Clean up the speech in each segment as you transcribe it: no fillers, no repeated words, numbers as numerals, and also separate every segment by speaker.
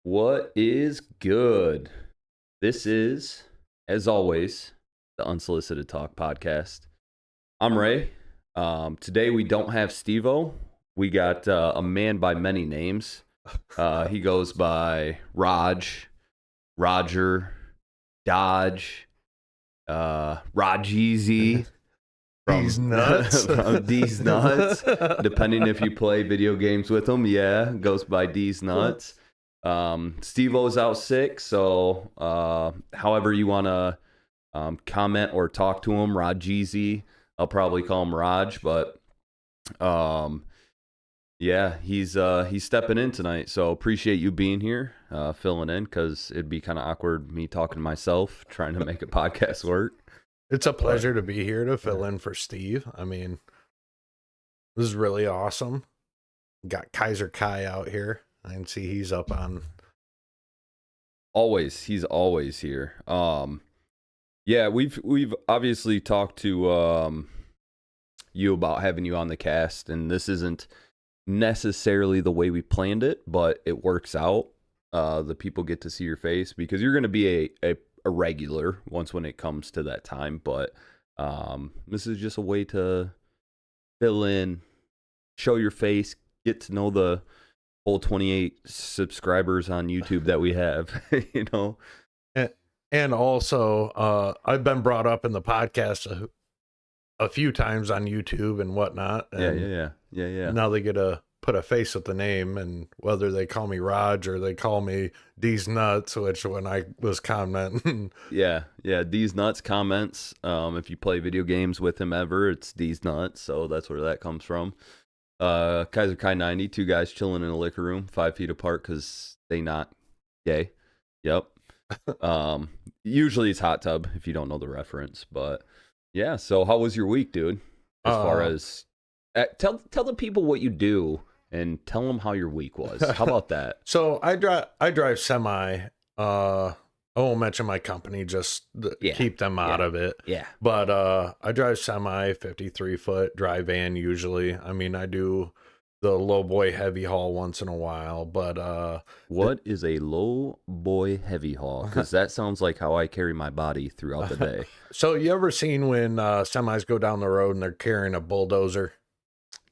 Speaker 1: What is good? This is, as always, the Unsolicited Talk podcast. I'm Ray. Today we don't have Steve-O. We got a man by many names. He goes by Raj, Roger, Dodge, Rajeezy.
Speaker 2: These nuts.
Speaker 1: From D's Nuts. Depending if you play video games with him, goes by D's Nuts. Steve-O's out sick, so however you want to comment or talk to him, Rajeezy, I'll probably call him Raj, but he's stepping in tonight, so appreciate you being here, filling in, because it'd be kind of awkward me talking to myself, trying to make a podcast work.
Speaker 2: It's a pleasure to be here to fill in for Steve. I mean, this is really awesome. Got Kaiser Kai out here. I can see he's up on.
Speaker 1: He's always here. We've obviously talked to you about having you on the cast, and this isn't necessarily the way we planned it, but it works out. The people get to see your face because you're going to be a regular once when it comes to that time, but this is just a way to fill in, show your face, get to know the whole 28 subscribers on YouTube that we have. You know,
Speaker 2: and also I've been brought up in the podcast a few times on YouTube and whatnot, and
Speaker 1: yeah
Speaker 2: now they get to put a face with the name, and whether they call me Raj or they call me D's Nuts, which when I was commenting.
Speaker 1: D's Nuts comments. If you play video games with him ever, it's D's Nuts, so that's where that comes from. Kaiser Kai 90, two guys chilling in a liquor room 5 feet apart because they not gay. Yep. Usually it's hot tub if you don't know the reference, but yeah. So how was your week, dude? As far as tell the people what you do and tell them how your week was. How about that?
Speaker 2: So I drive semi. I won't mention my company, just keep them out of it.
Speaker 1: Yeah.
Speaker 2: But I drive semi 53-foot dry van usually. I mean, I do the low boy heavy haul once in a while, but
Speaker 1: what is a low boy heavy haul? Because that sounds like how I carry my body throughout the day.
Speaker 2: So you ever seen when semis go down the road and they're carrying a bulldozer?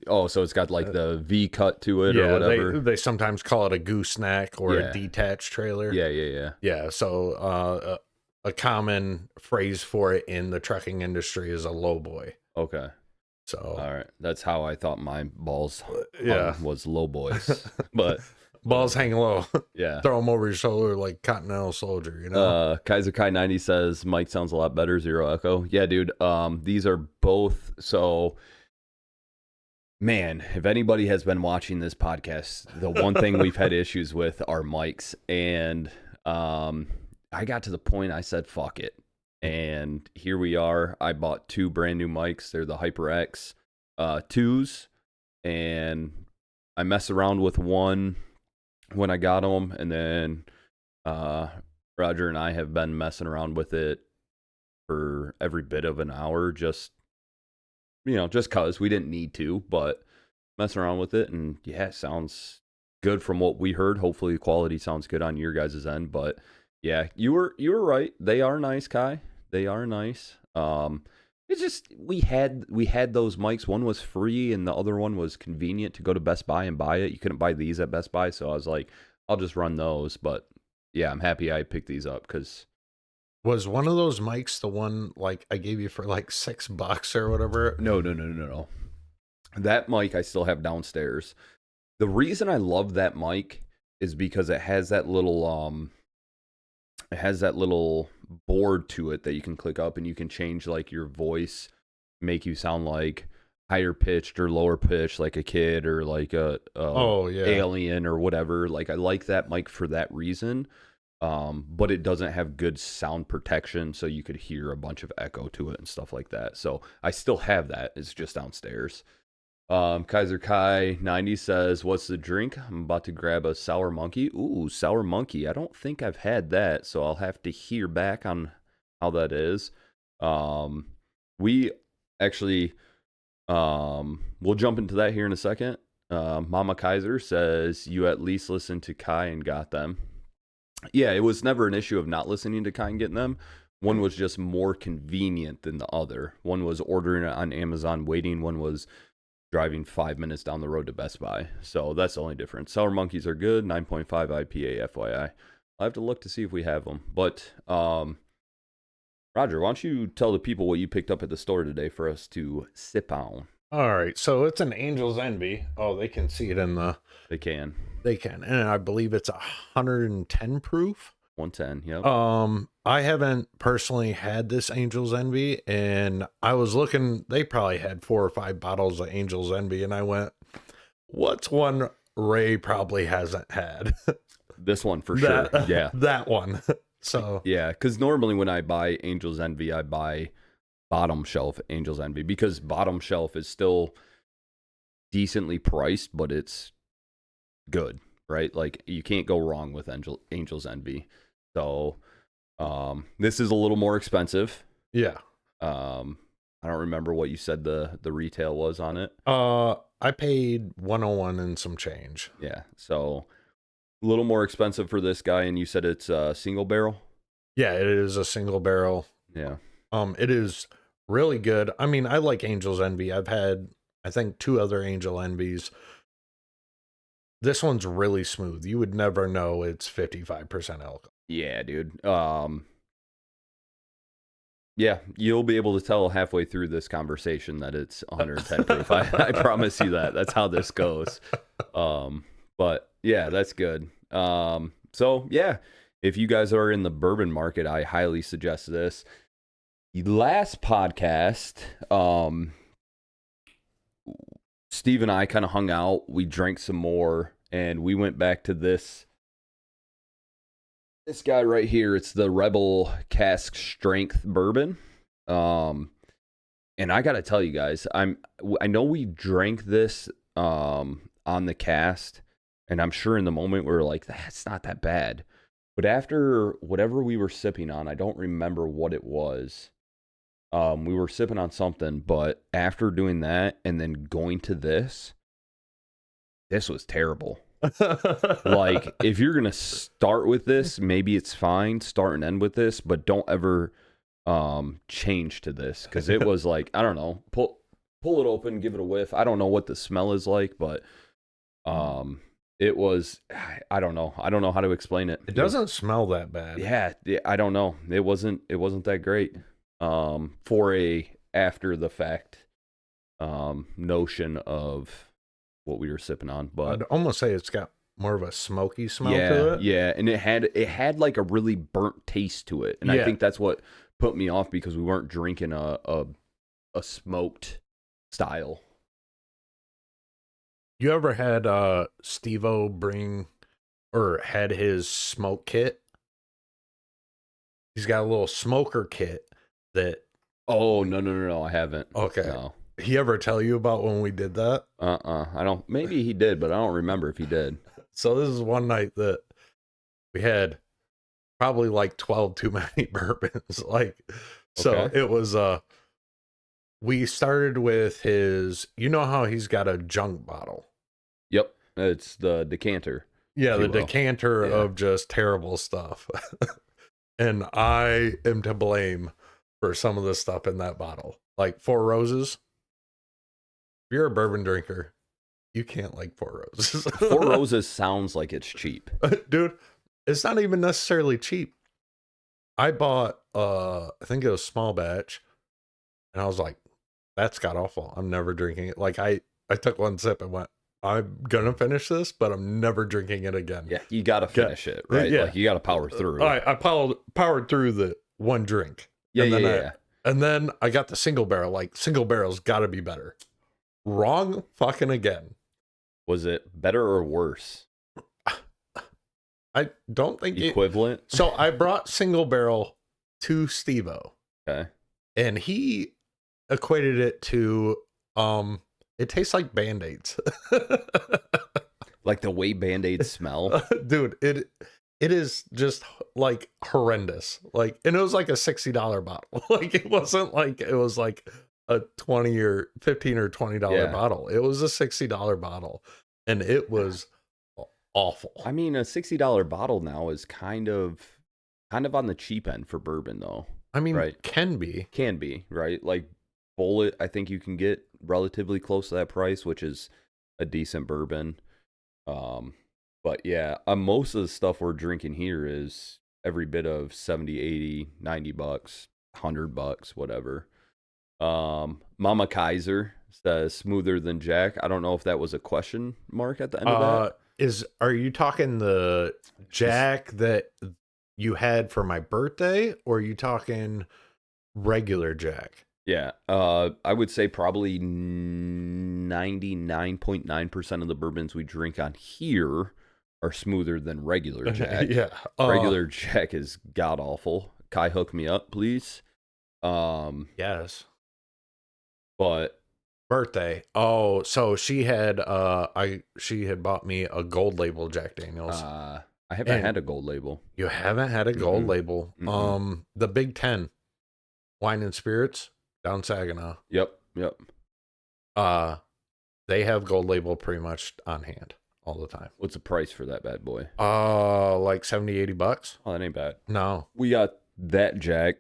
Speaker 1: Oh, so it's got like the V cut to it or whatever.
Speaker 2: They sometimes call it a gooseneck or a detached trailer.
Speaker 1: Yeah.
Speaker 2: So a common phrase for it in the trucking industry is a low boy.
Speaker 1: Okay.
Speaker 2: So
Speaker 1: all right, that's how I thought my balls was low boys, but
Speaker 2: balls hang low.
Speaker 1: Yeah,
Speaker 2: throw them over your shoulder like Continental Soldier. You know.
Speaker 1: Kaiser Kai 90 says Mike sounds a lot better. Zero echo. Yeah, dude. These are both so. Man, if anybody has been watching this podcast, the one thing we've had issues with are mics. And I got to the point I said, fuck it. And here we are. I bought 2 brand new mics. They're the HyperX 2s. And I messed around with one when I got them. And then Roger and I have been messing around with it for every bit of an hour, just because we didn't need to, but messing around with it, and yeah, it sounds good from what we heard. Hopefully the quality sounds good on your guys' end, but yeah, you were right. They are nice, Kai. They are nice. It's just we had those mics. One was free and the other one was convenient to go to Best Buy and buy it. You couldn't buy these at Best Buy, so I was like, I'll just run those. But yeah, I'm happy I picked these up because.
Speaker 2: Was one of those mics the one like I gave you for like $6 or whatever?
Speaker 1: No. That mic I still have downstairs. The reason I love that mic is because it has that little board to it that you can click up and you can change like your voice, make you sound like higher pitched or lower pitched like a kid or like a alien or whatever. Like I like that mic for that reason. But it doesn't have good sound protection, so you could hear a bunch of echo to it and stuff like that. So I still have that. It's just downstairs. Kaiser Kai 90 says, what's the drink? I'm about to grab a Sour Monkey. Ooh, Sour Monkey. I don't think I've had that, so I'll have to hear back on how that is. We actually, we'll jump into that here in a second. Mama Kaiser says, you at least listened to Kai and got them. Yeah, it was never an issue of not listening to Kai and getting them. One was just more convenient than the other. One was ordering it on Amazon, waiting. One was driving 5 minutes down the road to Best Buy. So that's the only difference. Sour Monkeys are good, 9.5 IPA, FYI. I'll have to look to see if we have them. But, Roger, why don't you tell the people what you picked up at the store today for us to sip on?
Speaker 2: All right, so it's an Angel's Envy. Oh, they can see it in the...
Speaker 1: They can.
Speaker 2: They can. And I believe it's 110 proof.
Speaker 1: 110, yep.
Speaker 2: I haven't personally had this Angel's Envy, and I was looking, they probably had 4 or 5 bottles of Angel's Envy, and I went, what's one Ray probably hasn't had?
Speaker 1: This one for sure. Yeah.
Speaker 2: That one. So
Speaker 1: yeah, because normally when I buy Angel's Envy, I buy bottom shelf Angel's Envy, because bottom shelf is still decently priced, but it's good, right? Like, you can't go wrong with Angel's Envy. So this is a little more expensive.
Speaker 2: Yeah.
Speaker 1: I don't remember what you said the retail was on it.
Speaker 2: I paid 101 and some change.
Speaker 1: Yeah, so a little more expensive for this guy, and you said it's a single barrel?
Speaker 2: Yeah, it is a single barrel.
Speaker 1: Yeah.
Speaker 2: It is really good. I mean, I like Angel's Envy. I've had, I think, 2 other Angel Envies. This one's really smooth. You would never know it's 55% alcohol.
Speaker 1: Yeah, dude. Yeah, you'll be able to tell halfway through this conversation that it's 110 proof. I promise you that. That's how this goes. But yeah, that's good. So yeah, if you guys are in the bourbon market, I highly suggest this. Last podcast, Steve and I kind of hung out. We drank some more, and we went back to this guy right here. It's the Rebel Cask Strength Bourbon. And I gotta tell you guys, I know we drank this on the cast, and I'm sure in the moment we were like, that's not that bad. But after whatever we were sipping on, I don't remember what it was. We were sipping on something, but after doing that and then going to this was terrible. Like, if you're gonna start with this, maybe it's fine, start and end with this, but don't ever change to this, because it was like, I don't know, pull it open, give it a whiff. I don't know what the smell is like, but it was, I don't know how to explain it.
Speaker 2: It doesn't smell that bad.
Speaker 1: Yeah, I don't know. It wasn't that great. For a after the fact notion of what we were sipping on, but
Speaker 2: I'd almost say it's got more of a smoky smell
Speaker 1: yeah,
Speaker 2: to it.
Speaker 1: Yeah, and it had like a really burnt taste to it, and I think that's what put me off, because we weren't drinking a smoked style.
Speaker 2: You ever had Steve-O bring or had his smoke kit? He's got a little smoker kit that...
Speaker 1: Oh, no, I haven't.
Speaker 2: Okay.
Speaker 1: No.
Speaker 2: He ever tell you about when we did that?
Speaker 1: I don't. Maybe he did, but I don't remember if he did.
Speaker 2: So this is one night that we had probably like 12 too many bourbons. Like, so
Speaker 1: Okay.
Speaker 2: it was, we started with his, you know how he's got a junk bottle?
Speaker 1: Yep, it's the decanter.
Speaker 2: Yeah, the
Speaker 1: If you will.
Speaker 2: decanter
Speaker 1: Yeah.
Speaker 2: of just terrible stuff. And I am to blame for some of the stuff in that bottle. Like Four Roses. If you're a bourbon drinker, you can't like Four Roses.
Speaker 1: Four Roses sounds like it's cheap.
Speaker 2: Dude, it's not even necessarily cheap. I bought I think it was small batch, and I was like, that's god awful. I'm never drinking it. Like I took one sip and went, I'm gonna finish this, but I'm never drinking it again.
Speaker 1: Yeah, you gotta finish it, right?
Speaker 2: Yeah.
Speaker 1: Like, you gotta power through.
Speaker 2: I powered through the one drink.
Speaker 1: Yeah,
Speaker 2: and then
Speaker 1: yeah.
Speaker 2: And then I got the single barrel. Like, single barrel's gotta be better. Wrong fucking again.
Speaker 1: Was it better or worse?
Speaker 2: I don't think
Speaker 1: Equivalent?
Speaker 2: So I brought single barrel to Steve-O.
Speaker 1: Okay.
Speaker 2: And he equated it to it tastes like Band-Aids.
Speaker 1: Like the way Band-Aids smell?
Speaker 2: Dude, it is just like horrendous. Like, and it was like a $60 bottle. Like, it wasn't like it was like a $20 or $15 or $20
Speaker 1: Yeah.
Speaker 2: bottle. It was a $60 bottle. And it was awful.
Speaker 1: I mean, a $60 bottle now is kind of on the cheap end for bourbon, though.
Speaker 2: I mean,
Speaker 1: Right.
Speaker 2: can be.
Speaker 1: Can be, right? Like Bullet, I think you can get relatively close to that price, which is a decent bourbon. But yeah, most of the stuff we're drinking here is every bit of 70, 80, 90 bucks, $100, whatever. Mama Kaiser says smoother than Jack. I don't know if that was a question mark at the end of that.
Speaker 2: Are you talking the Jack that you had for my birthday, or are you talking regular Jack?
Speaker 1: Yeah, I would say probably 99.9% of the bourbons we drink on here are smoother than regular Jack.
Speaker 2: Yeah.
Speaker 1: Regular Jack is god awful. Kai, hook me up, please.
Speaker 2: Yes.
Speaker 1: But
Speaker 2: birthday. Oh, so she had bought me a gold label Jack Daniels.
Speaker 1: I haven't had a gold label.
Speaker 2: You haven't had a gold label.
Speaker 1: Mm-mm.
Speaker 2: The Big Ten Wine and Spirits down Saginaw.
Speaker 1: Yep.
Speaker 2: They have gold label pretty much on hand all the time.
Speaker 1: What's the price for that bad boy?
Speaker 2: Like 70, 80 bucks.
Speaker 1: Oh, that ain't bad.
Speaker 2: No.
Speaker 1: We got that Jack.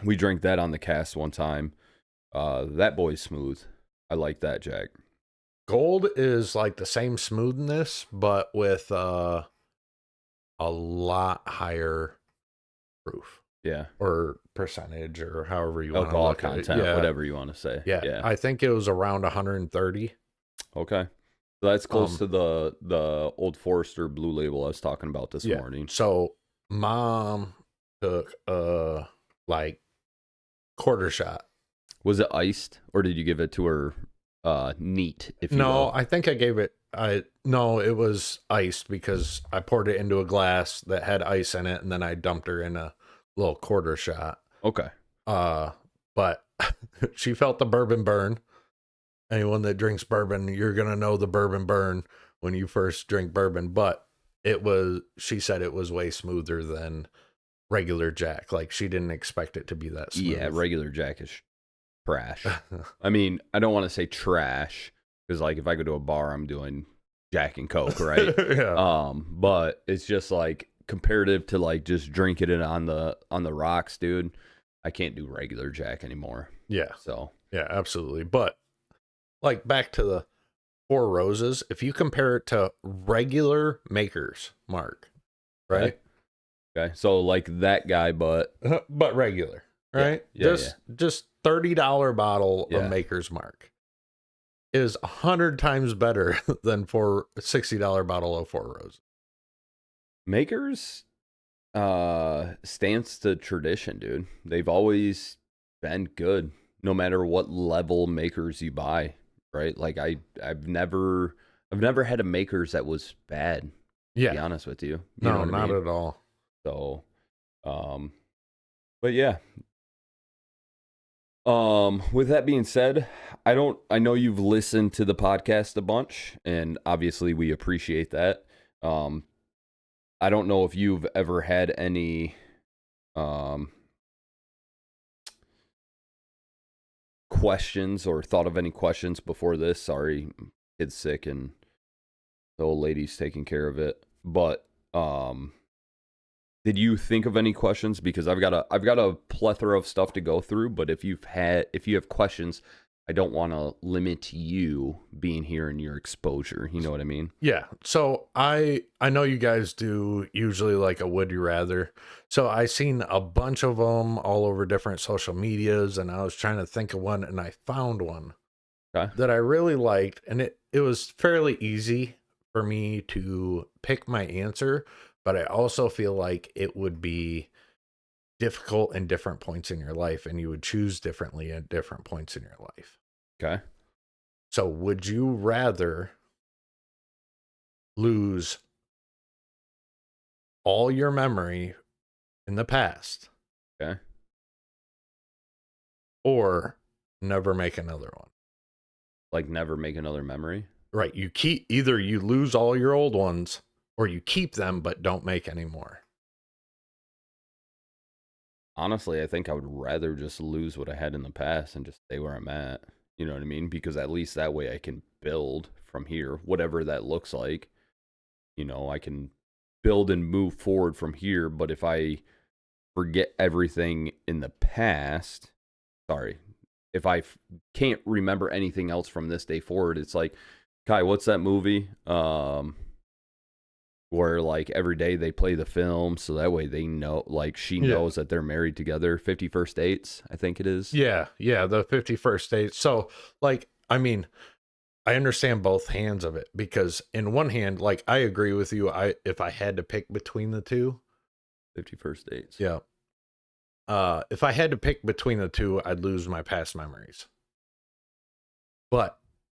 Speaker 1: We drank that on the cast one time. That boy's smooth. I like that Jack.
Speaker 2: Gold is like the same smoothness, but with a lot higher proof.
Speaker 1: Yeah.
Speaker 2: Or percentage, or however you want to
Speaker 1: alcohol
Speaker 2: look
Speaker 1: content,
Speaker 2: at it. Yeah.
Speaker 1: whatever you want to say.
Speaker 2: Yeah. I think it was around 130.
Speaker 1: Okay. So that's close to the Old Forester Blue Label I was talking about this morning.
Speaker 2: So Mom took like quarter shot.
Speaker 1: Was it iced, or did you give it to her neat? If you will?
Speaker 2: I think I gave it. No, it was iced because I poured it into a glass that had ice in it, and then I dumped her in a little quarter shot.
Speaker 1: Okay.
Speaker 2: But she felt the bourbon burn. Anyone that drinks bourbon, you're gonna know the bourbon burn when you first drink bourbon. But she said it was way smoother than regular Jack. Like, she didn't expect it to be that smooth.
Speaker 1: Yeah, regular Jack is trash. I mean, I don't want to say trash because, like, if I go to a bar, I'm doing Jack and Coke, right?
Speaker 2: Yeah.
Speaker 1: But it's just like comparative to like just drinking it on the rocks, dude. I can't do regular Jack anymore.
Speaker 2: Yeah.
Speaker 1: So
Speaker 2: yeah, absolutely. But like, back to the Four Roses, if you compare it to regular Maker's Mark, right?
Speaker 1: Okay. So like that guy, but
Speaker 2: regular, right?
Speaker 1: Yeah,
Speaker 2: just $30 bottle
Speaker 1: Yeah.
Speaker 2: of Maker's Mark is 100 times better than for a $60 bottle of Four Roses.
Speaker 1: Makers stands to tradition, dude. They've always been good, no matter what level Makers you buy, right? Like I've never had a Makers that was bad.
Speaker 2: Yeah.
Speaker 1: To be honest with you.
Speaker 2: No, not at all.
Speaker 1: So, but yeah. With that being said, I know you've listened to the podcast a bunch, and obviously we appreciate that. I don't know if you've ever had any, questions or thought of any questions before this. Sorry, kid's sick and the old lady's taking care of it. But, did you think of any questions? Because I've got a plethora of stuff to go through, but if you have questions, I don't want to limit you being here and your exposure. You know what I mean?
Speaker 2: Yeah. So I know you guys do usually like a would you rather. So I seen a bunch of them all over different social medias, and I was trying to think of one, and I found one that I really liked, and it was fairly easy for me to pick my answer, but I also feel like it would be difficult in different points in your life, and you would choose differently at different points in your life.
Speaker 1: Okay.
Speaker 2: So would you rather lose all your memory in the past?
Speaker 1: Okay.
Speaker 2: Or never make another one?
Speaker 1: Like never make another memory?
Speaker 2: Right. Either you lose all your old ones, or you keep them but don't make any more.
Speaker 1: Honestly, I think I would rather just lose what I had in the past and just stay where I'm at. You know what I mean? Because at least that way I can build from here, whatever that looks like. I can build and move forward from here. But if I forget everything in the past, sorry, if I can't remember anything else from this day forward, it's like, Kai, what's that movie? Where like every day they play the film, so that way they know, like she knows that they're married together. 50 First Dates, I think it is.
Speaker 2: Yeah, the 51st Dates. So, like, I mean, I understand both hands of it, because in one hand, like, I agree with you. If I had to pick between the two,
Speaker 1: 50 First Dates.
Speaker 2: yeah. If I had to pick between the two, I'd lose my past memories. But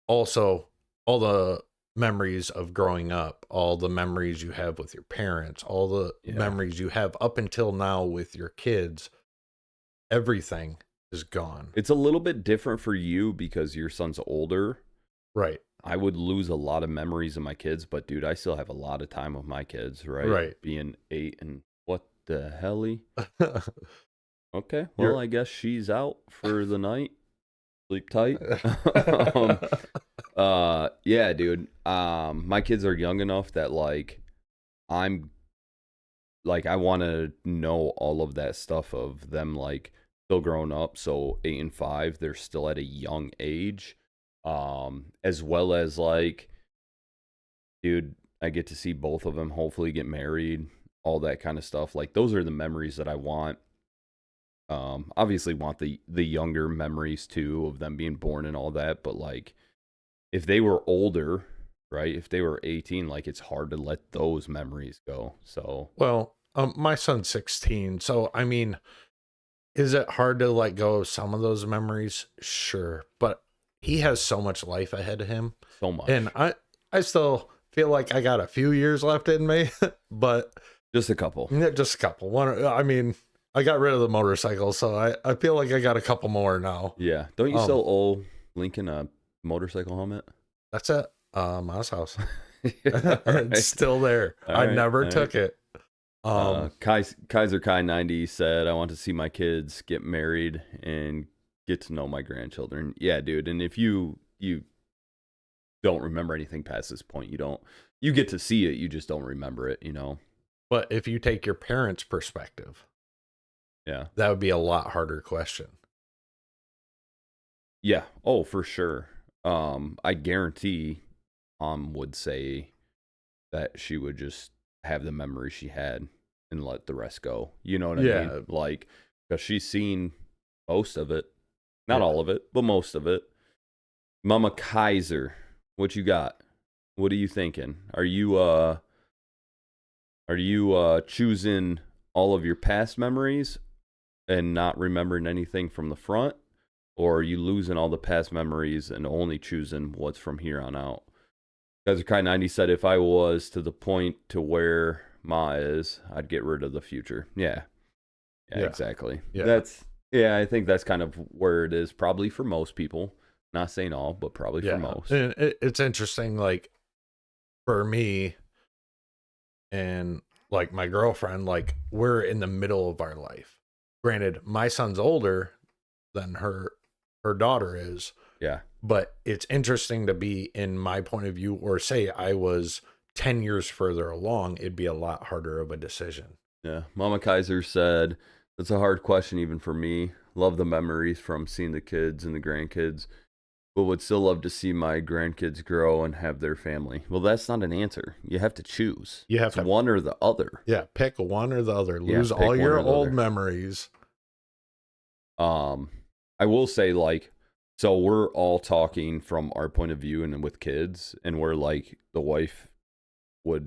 Speaker 2: also, all the memories of growing up, all the memories you have with your parents, all the memories you have up until now with your kids, everything is gone.
Speaker 1: It's a little bit different for you because your son's older.
Speaker 2: Right.
Speaker 1: I would lose a lot of memories of my kids, but dude, I still have a lot of time with my kids, right?
Speaker 2: Right.
Speaker 1: Being 8 and what the helly? Okay, well, I guess she's out for the night. Sleep tight. Yeah, dude. My kids are young enough that like I want to know all of that stuff of them, like still growing up. So 8 and 5, they're still at a young age. As well as like, dude, I get to see both of them hopefully get married, all that kind of stuff. Like those are the memories that I want. Obviously want the younger memories too of them being born and all that, but like if they were older, right? If they were 18, like it's hard to let those memories go. So,
Speaker 2: well, my son's 16, so I mean, is it hard to let go of some of those memories? Sure, but he has so much life ahead of him.
Speaker 1: So much.
Speaker 2: And I still feel like I got a few years left in me, but
Speaker 1: just a couple.
Speaker 2: Yeah, just a couple. I mean, I got rid of the motorcycle, so I feel like I got a couple more now.
Speaker 1: Yeah. Don't you still owe Lincoln a motorcycle helmet?
Speaker 2: That's at Ma's house.
Speaker 1: Right.
Speaker 2: It's still there. I never took it.
Speaker 1: Kaiser Kai 90 said, I want to see my kids get married and get to know my grandchildren. Yeah, dude. And if you don't remember anything past this point, you get to see it, you just don't remember it,
Speaker 2: But if you take your parents' perspective,
Speaker 1: yeah,
Speaker 2: that would be a lot harder question.
Speaker 1: Yeah. Oh, for sure. I guarantee would say that she would just have the memory she had and let the rest go. You know what I mean? Like, because she's seen most of it. Not all of it, but most of it. Mama Kaiser, what you got? What are you thinking? Are you choosing all of your past memories and not remembering anything from the front? Or are you losing all the past memories and only choosing what's from here on out? Kaiser Kai 90 said, if I was to the point to where Ma is, I'd get rid of the future. Yeah, exactly. Yeah. I think that's kind of where it is probably for most people. Not saying all, but probably for most.
Speaker 2: And it's interesting, like, for me and like my girlfriend, like, we're in the middle of our life. Granted, my son's older than her daughter is.
Speaker 1: Yeah.
Speaker 2: But it's interesting to be in my point of view, or say I was 10 years further along, it'd be a lot harder of a decision.
Speaker 1: Yeah. Mama Kaiser said, that's a hard question even for me. Love the memories from seeing the kids and the grandkids, but would still love to see my grandkids grow and have their family. Well, that's not an answer. You have to choose.
Speaker 2: You have to
Speaker 1: one or the other.
Speaker 2: Yeah, pick one or the other. Lose all your old memories.
Speaker 1: I will say, like, so we're all talking from our point of view and with kids, and we're like, the wife what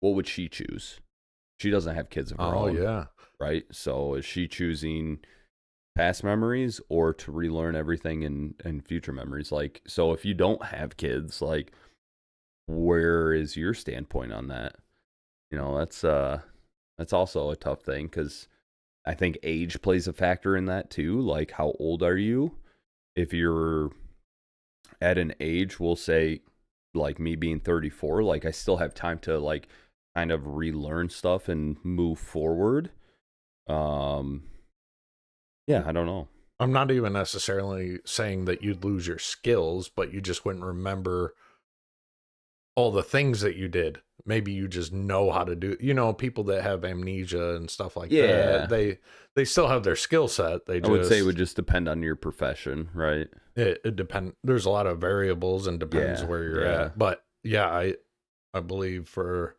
Speaker 1: would she choose? She doesn't have kids of her own.
Speaker 2: Oh, yeah.
Speaker 1: Right? So is she choosing past memories or to relearn everything in future memories? Like, so if you don't have kids, like, where is your standpoint on that? That's also a tough thing, because I think age plays a factor in that too. Like, how old are you? If you're at an age, we'll say, like me being 34, like I still have time to like kind of relearn stuff and move forward. Yeah, I don't know.
Speaker 2: I'm not even necessarily saying that you'd lose your skills, but you just wouldn't remember all the things that you did. Maybe you just know how to do, people that have amnesia and stuff like
Speaker 1: Yeah.
Speaker 2: that. They still have their skill set.
Speaker 1: I would say it would just depend on your profession, right?
Speaker 2: It depend. There's a lot of variables and depends where you're at. But yeah, I believe for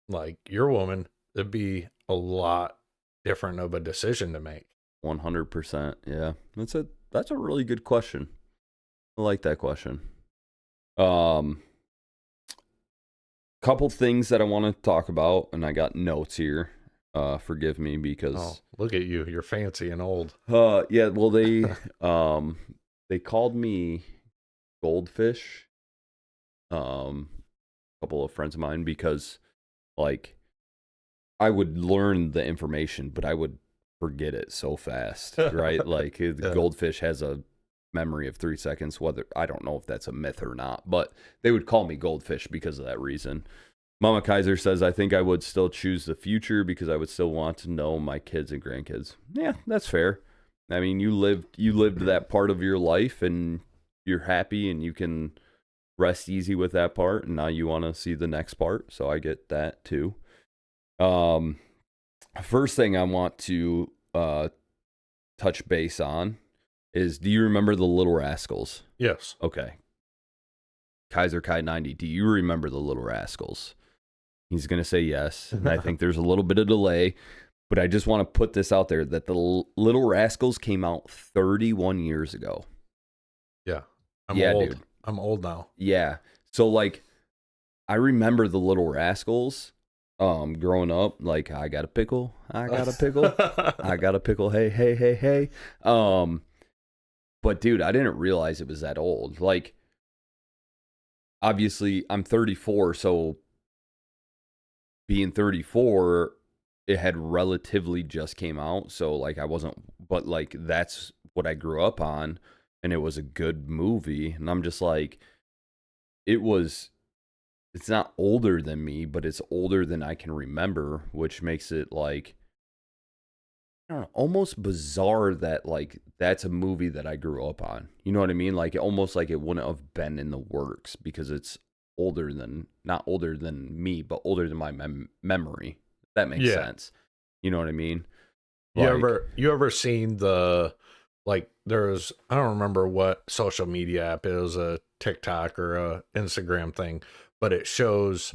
Speaker 2: like your woman, it'd be a lot different of a decision to make.
Speaker 1: 100%. Yeah. That's a really good question. I like that question. Couple things that I want to talk about, and I got notes here. Forgive me because
Speaker 2: look at you, you're fancy and old.
Speaker 1: Yeah, well they called me Goldfish. A couple of friends of mine, because like I would learn the information, but I would forget it so fast, right? Like the Goldfish has a memory of 3 seconds, whether I don't know if that's a myth or not, but they would call me Goldfish because of that reason. Mama Kaiser says, I think I would still choose the future because I would still want to know my kids and grandkids. Yeah, that's fair. I mean, you lived that part of your life and you're happy and you can rest easy with that part, and now you want to see the next part, so I get that too. First thing I want to touch base on is, do you remember the Little Rascals?
Speaker 2: Yes.
Speaker 1: Okay. Kaiser Kai 90, do you remember the Little Rascals? He's going to say yes, and I think there's a little bit of delay, but I just want to put this out there that the Little Rascals came out 31 years ago.
Speaker 2: Yeah. I'm old. Dude. I'm old now.
Speaker 1: Yeah. So, like, I remember the Little Rascals growing up. Like, I got a pickle. I got a pickle. I got a pickle. Hey, hey, hey, hey. But, dude, I didn't realize it was that old. Like, obviously, I'm 34, so being 34, it had relatively just came out. So, like, I wasn't, but, like, that's what I grew up on, and it was a good movie. And I'm just like, it's not older than me, but it's older than I can remember, which makes it, like, I don't know, almost bizarre that, like, that's a movie that I grew up on. You know what I mean? Like, almost like it wouldn't have been in the works because it's not older than me, but older than my memory. That makes sense. You know what I mean?
Speaker 2: You ever seen the, like, there's, I don't remember what social media app it was, a TikTok or a Instagram thing, but it shows,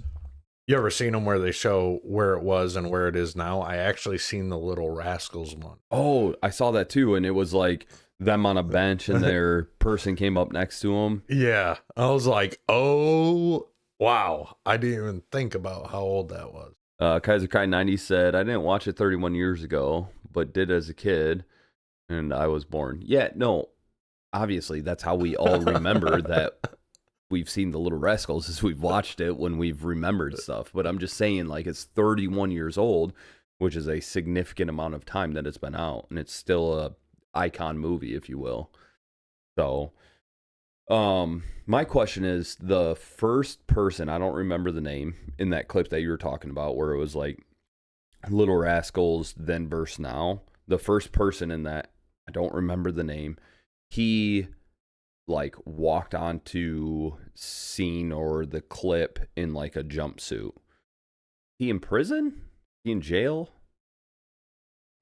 Speaker 2: you ever seen them where they show where it was and where it is now? I actually seen the Little Rascals one.
Speaker 1: Oh, I saw that too, and it was like them on a bench and their person came up next to them.
Speaker 2: Yeah. I was like, oh, wow. I didn't even think about how old that was.
Speaker 1: Kaiser Kai 90 said, I didn't watch it 31 years ago, but did as a kid, and I was born. Yeah, no, obviously that's how we all remember that we've seen the Little Rascals, is we've watched it when we've remembered stuff. But I'm just saying, like, it's 31 years old, which is a significant amount of time that it's been out, and it's still a icon movie, if you will. So, my question is, the first person, I don't remember the name, in that clip that you were talking about, where it was like Little Rascals then versus now, the first person in that, I don't remember the name, he like walked onto scene or the clip in like a jumpsuit. He in prison? He in jail?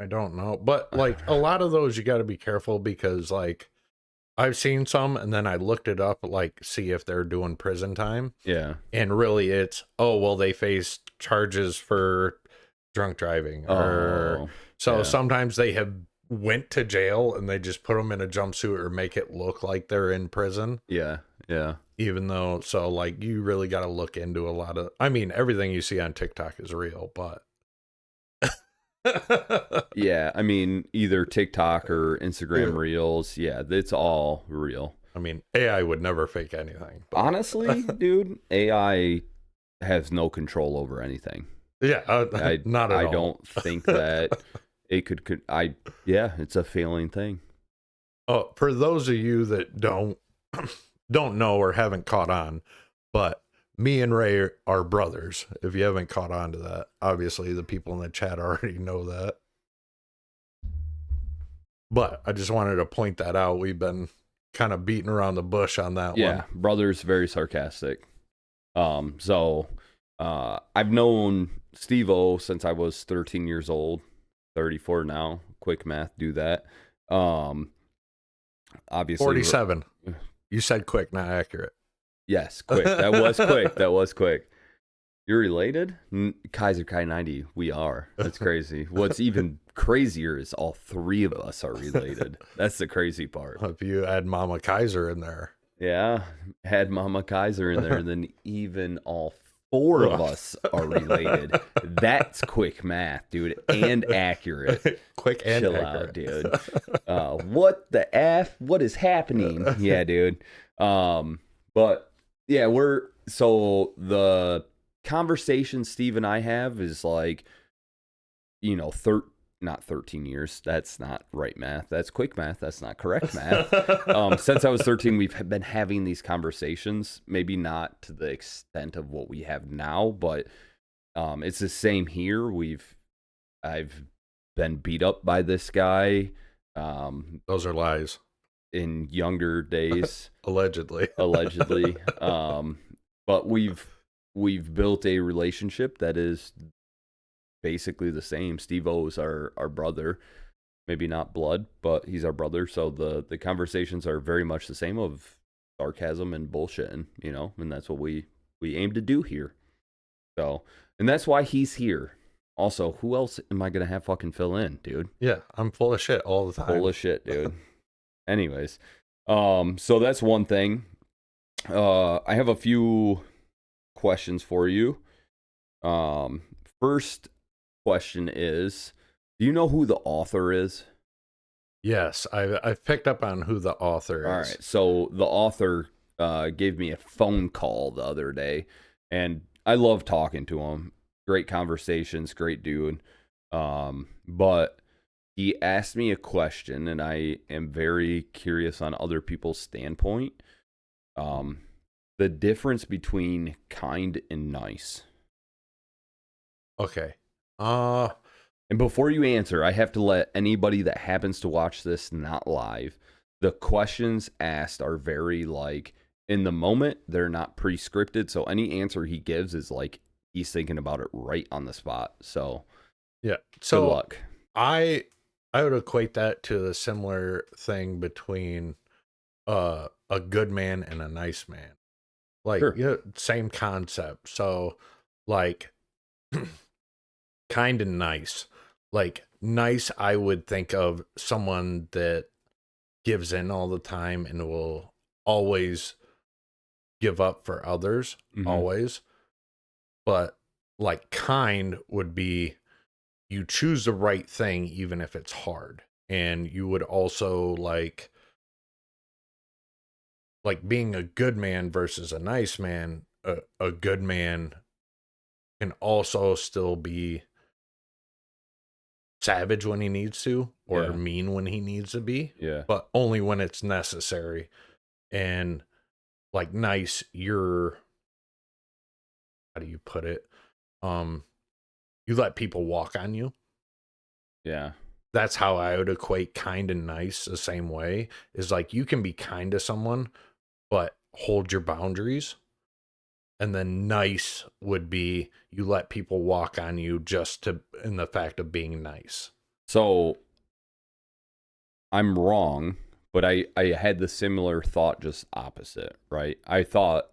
Speaker 2: I don't know. But like a lot of those, you got to be careful because, like, I've seen some and then I looked it up, like, see if they're doing prison time.
Speaker 1: Yeah.
Speaker 2: And really it's, oh, well, they face charges for drunk driving. Sometimes they have went to jail and they just put them in a jumpsuit or make it look like they're in prison.
Speaker 1: Yeah. Yeah.
Speaker 2: Even though, so like, you really got to look into a lot of, I mean, everything you see on TikTok is real, but.
Speaker 1: Yeah, I mean, either TikTok or Instagram Reels. Yeah, it's all real.
Speaker 2: I mean, AI would never fake anything.
Speaker 1: But. Honestly, dude, AI has no control over anything.
Speaker 2: Yeah, not at all.
Speaker 1: I don't think that it could. It's a failing thing.
Speaker 2: Oh, for those of you that don't know or haven't caught on, but me and Ray are brothers. If you haven't caught on to that, obviously the people in the chat already know that. But I just wanted to point that out. We've been kind of beating around the bush on that one.
Speaker 1: Yeah, brothers, very sarcastic. So I've known Steve O since I was 13 years old, 34 now. Quick math, do that. Obviously,
Speaker 2: 47. You said quick, not accurate.
Speaker 1: yes, quick. That was quick. That was quick. You're related? Kaiser Kai 90. We are. That's crazy. What's even crazier is all three of us are related. That's the crazy part.
Speaker 2: If you add Mama Kaiser in there.
Speaker 1: Yeah. Had Mama Kaiser in there, then even all four of us are related. That's quick math, dude, and accurate.
Speaker 2: Quick and
Speaker 1: Chill
Speaker 2: accurate.
Speaker 1: out, dude. What the F? What is happening? Yeah, dude. But yeah, so the conversation Steve and I have is like, you know, not 13 years. That's not right math. That's quick math. That's not correct math. Since I was 13, we've been having these conversations, maybe not to the extent of what we have now, but it's the same here. I've been beat up by this guy.
Speaker 2: Those are lies.
Speaker 1: In younger days.
Speaker 2: Allegedly.
Speaker 1: But we've built a relationship that is basically the same. Steve O is our brother, maybe not blood, but he's our brother. So the conversations are very much the same of sarcasm and bullshitting, you know, and that's what we aim to do here. So, and that's why he's here. Also, who else am I gonna have fucking fill in, dude?
Speaker 2: Yeah, I'm full of shit all the time.
Speaker 1: Full of shit, dude. Anyways, so that's one thing. I have a few questions for you. First question is, do you know who the author is?
Speaker 2: Yes, I've picked up on who the author is.
Speaker 1: All right, so the author gave me a phone call the other day, and I love talking to him. Great conversations, great dude. But he asked me a question, and I am very curious on other people's standpoint. The difference between kind and nice.
Speaker 2: Okay.
Speaker 1: And before you answer, I have to let anybody that happens to watch this not live, the questions asked are very like in the moment, they're not pre-scripted, so any answer he gives is like he's thinking about it right on the spot. So
Speaker 2: yeah. So
Speaker 1: good luck.
Speaker 2: I would equate that to the similar thing between a good man and a nice man. Like,
Speaker 1: Sure.
Speaker 2: you know, same concept. So like kind and nice. Like nice, I would think of someone that gives in all the time and will always give up for others, always. But like kind would be you choose the right thing even if it's hard. And you would also like being a good man versus a nice man. A good man can also still be savage when he needs to, or mean when he needs to be.
Speaker 1: Yeah.
Speaker 2: But only when it's necessary. And like nice, you're, how do you put it? You let people walk on you.
Speaker 1: Yeah.
Speaker 2: That's how I would equate kind and nice the same way. Is like you can be kind to someone, but hold your boundaries. And then nice would be you let people walk on you just to in the fact of being nice.
Speaker 1: So I'm wrong, but I had the similar thought, just opposite, right? I thought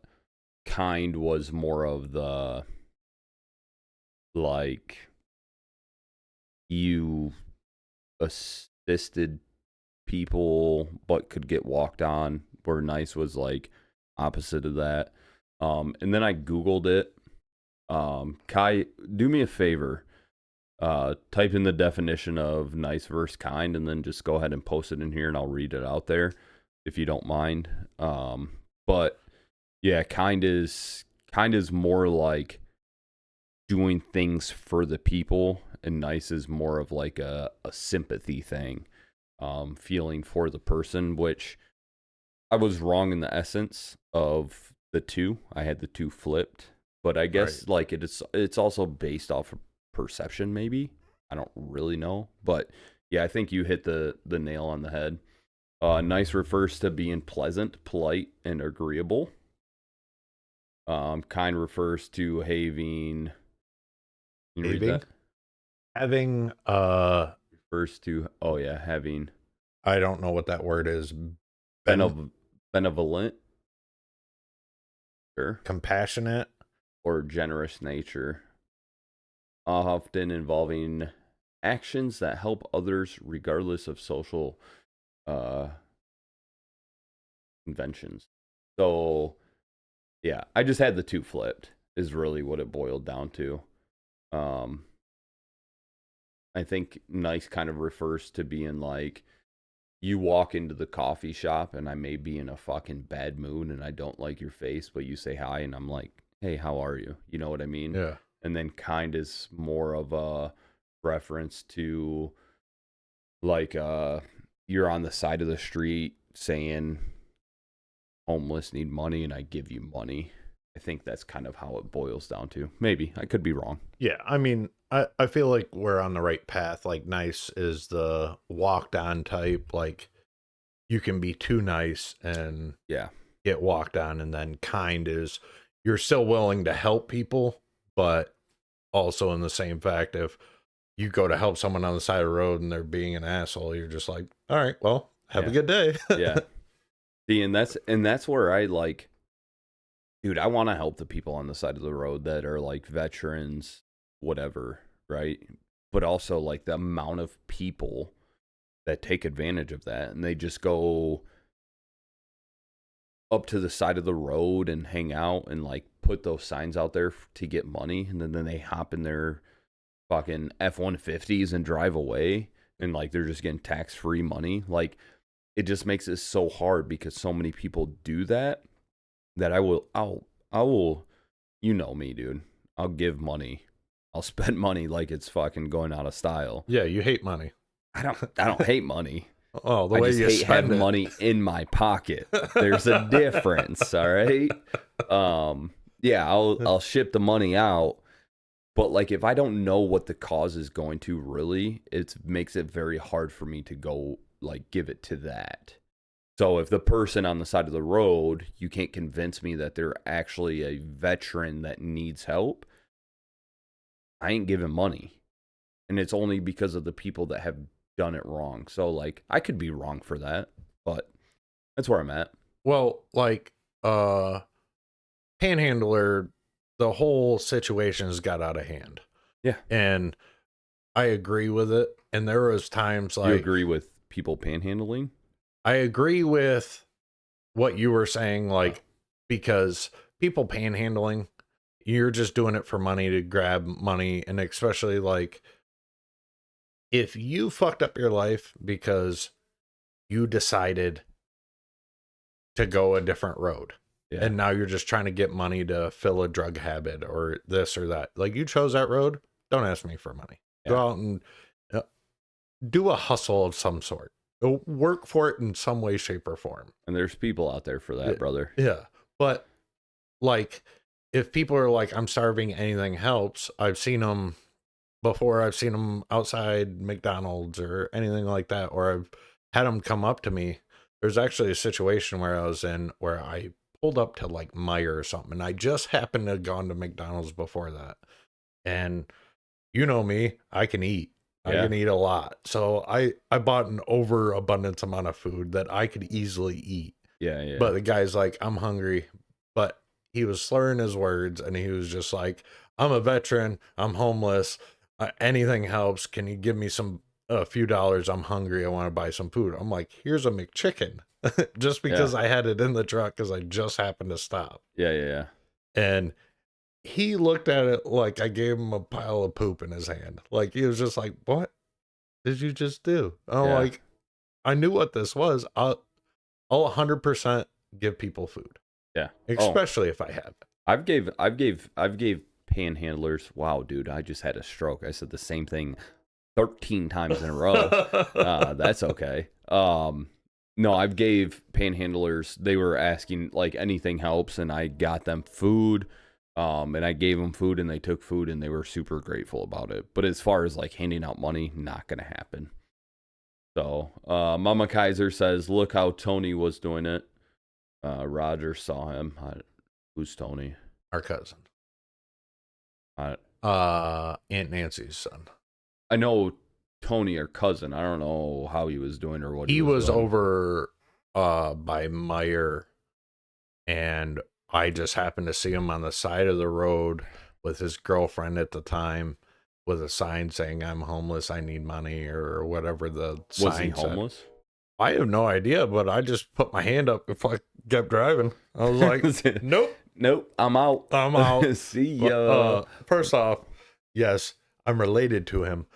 Speaker 1: kind was more of the like you assisted people but could get walked on, where nice was like opposite of that. And then I Googled it. Kai, do me a favor. Type in the definition of nice versus kind, and then just go ahead and post it in here, and I'll read it out there if you don't mind. But yeah, kind is more like doing things for the people, and nice is more of like a sympathy thing, feeling for the person, which I was wrong in the essence of the two. I had the two flipped, but I guess like it's also based off of perception, maybe. I don't really know, but yeah, I think you hit the nail on the head. Nice refers to being pleasant, polite, and agreeable. Kind refers to having. Can you read
Speaker 2: Having?
Speaker 1: that?
Speaker 2: Having,
Speaker 1: Refers to, oh yeah, having
Speaker 2: I don't know what that word is. Ben,
Speaker 1: benevolent, sure,
Speaker 2: compassionate.
Speaker 1: or generous nature, often involving actions that help others regardless of social uh, conventions. So, yeah, I just had the two flipped, is really what it boiled down to. Um, I think nice kind of refers to being like, you walk into the coffee shop and I may be in a fucking bad mood and I don't like your face, but you say hi and I'm like, hey, how are you? You know what I mean?
Speaker 2: Yeah.
Speaker 1: And then kind is more of a reference to like you're on the side of the street saying homeless need money and I give you money. I think that's kind of how it boils down to. Maybe I could be wrong.
Speaker 2: Yeah. I mean, I feel like we're on the right path. Like, nice is the walked on type. Like, you can be too nice and
Speaker 1: Yeah.
Speaker 2: get walked on. And then kind is you're still willing to help people, but also in the same fact, if you go to help someone on the side of the road and they're being an asshole, you're just like, all right, well, have a good day.
Speaker 1: Yeah. See, and that's where I like, dude, I want to help the people on the side of the road that are like veterans, whatever, right? But also like the amount of people that take advantage of that and they just go up to the side of the road and hang out and like put those signs out there to get money, and then they hop in their fucking F-150s and drive away, and like they're just getting tax-free money. Like, it just makes it so hard because so many people do that I will, you know me, dude. I'll give money. I'll spend money like it's fucking going out of style.
Speaker 2: Yeah, you hate money.
Speaker 1: I don't hate money.
Speaker 2: Oh, the
Speaker 1: I
Speaker 2: way
Speaker 1: just
Speaker 2: you
Speaker 1: hate
Speaker 2: spend
Speaker 1: having
Speaker 2: it.
Speaker 1: money in my pocket. There's a difference, all right? Yeah, I'll ship the money out, but like if I don't know what the cause is going to really, it makes it very hard for me to go like give it to that. So if the person on the side of the road, you can't convince me that they're actually a veteran that needs help, I ain't giving money. And it's only because of the people that have done it wrong. So like I could be wrong for that, but that's where I'm at.
Speaker 2: Well, like, Panhandler, the whole situation's got out of hand.
Speaker 1: Yeah.
Speaker 2: And I agree with it. And there was times
Speaker 1: You
Speaker 2: like,
Speaker 1: agree with people panhandling?
Speaker 2: I agree with what you were saying, like, because people panhandling, you're just doing it for money to grab money. And especially like, if you fucked up your life because you decided to go a different road,
Speaker 1: Yeah.
Speaker 2: and now you're just trying to get money to fill a drug habit or this or that, like, you chose that road, don't ask me for money.
Speaker 1: Yeah.
Speaker 2: Go out and do a hustle of some sort. Work for it in some way, shape, or form.
Speaker 1: And there's people out there for that, brother.
Speaker 2: Yeah. But like, if people are like, I'm starving, anything helps, I've seen them before. I've seen them outside McDonald's or anything like that, or I've had them come up to me. There's actually a situation where I was in where I pulled up to like Meijer or something, and I just happened to have gone to McDonald's before that. And you know me, I can eat. I
Speaker 1: Yeah.
Speaker 2: can eat a lot. So I bought an overabundance amount of food that I could easily eat.
Speaker 1: Yeah, yeah.
Speaker 2: But the guy's like, I'm hungry. But he was slurring his words, and he was just like, I'm a veteran. I'm homeless. Anything helps. Can you give me a few dollars? I'm hungry. I want to buy some food. I'm like, here's a McChicken. Just because I had it in the truck because I just happened to stop.
Speaker 1: Yeah, yeah, yeah.
Speaker 2: And he looked at it like I gave him a pile of poop in his hand. Like, he was just like, what did you just do? I'm
Speaker 1: Yeah.
Speaker 2: like, I knew what this was. I'll 100% give people food.
Speaker 1: Yeah.
Speaker 2: Especially if I have it.
Speaker 1: I've gave panhandlers. Wow, dude, I just had a stroke. I said the same thing 13 times in a row. That's okay. No, I've gave panhandlers. They were asking like anything helps, and I got them food. And I gave them food, and they took food, and they were super grateful about it. But as far as like handing out money, not gonna happen. So, Mama Kaiser says, "Look how Tony was doing it." Roger saw him. Who's Tony?
Speaker 2: Our cousin.
Speaker 1: I
Speaker 2: Aunt Nancy's son.
Speaker 1: I know Tony, our cousin. I don't know how he was doing or what
Speaker 2: He was
Speaker 1: doing.
Speaker 2: over by Meyer, and I just happened to see him on the side of the road with his girlfriend at the time, with a sign saying "I'm homeless, I need money" or whatever the sign
Speaker 1: Was he homeless?
Speaker 2: said. I have no idea, but I just put my hand up if I kept driving. I was like, nope,
Speaker 1: I'm out.
Speaker 2: I'm out.
Speaker 1: See ya.
Speaker 2: First off, yes, I'm related to him,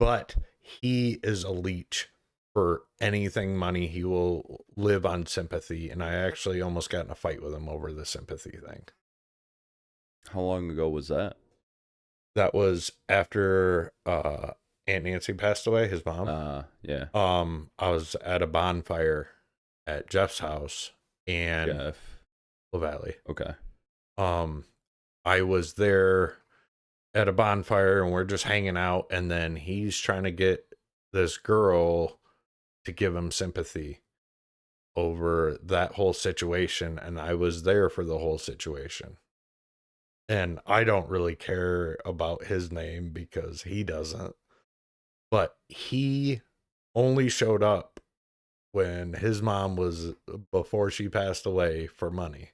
Speaker 2: but he is a leech for anything money. He will live on sympathy, and I actually almost got in a fight with him over the sympathy thing.
Speaker 1: How long ago was that?
Speaker 2: That was after Aunt Nancy passed away, his mom.
Speaker 1: Yeah.
Speaker 2: I was at a bonfire at Jeff's house and
Speaker 1: Jeff.
Speaker 2: LaValle.
Speaker 1: Okay.
Speaker 2: I was there at a bonfire and we're just hanging out, and then he's trying to get this girl to give him sympathy over that whole situation, and I was there for the whole situation. And I don't really care about his name because he doesn't. But he only showed up when his mom was, before she passed away, for money.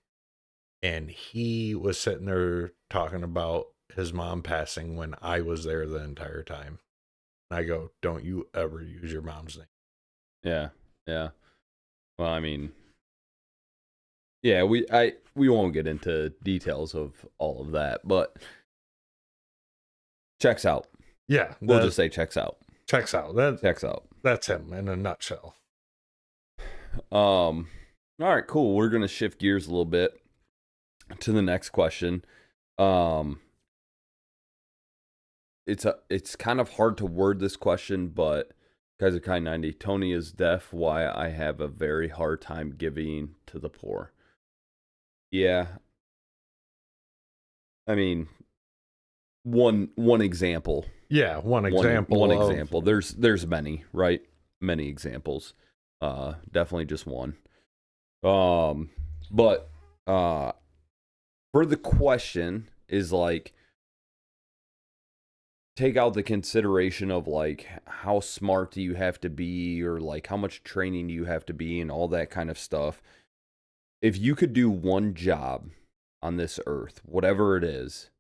Speaker 2: And he was sitting there talking about his mom passing when I was there the entire time. And I go, don't you ever use your mom's name.
Speaker 1: Yeah. Yeah. Well, I mean, yeah, we won't get into details of all of that, but checks out.
Speaker 2: Yeah.
Speaker 1: We'll just say checks out.
Speaker 2: Checks out.
Speaker 1: Checks out.
Speaker 2: That's him in a nutshell.
Speaker 1: All right, cool. We're gonna shift gears a little bit to the next question. It's kind of hard to word this question, but Kaiser Kai 90, Tony is deaf. Why I have a very hard time giving to the poor. Yeah. I mean, one example.
Speaker 2: Yeah, one example.
Speaker 1: One example. There's many, right? Many examples. Definitely just one. But for the question is like, take out the consideration of like how smart do you have to be, or like how much training do you have to be, and all that kind of stuff. If you could do one job on this earth, whatever it is,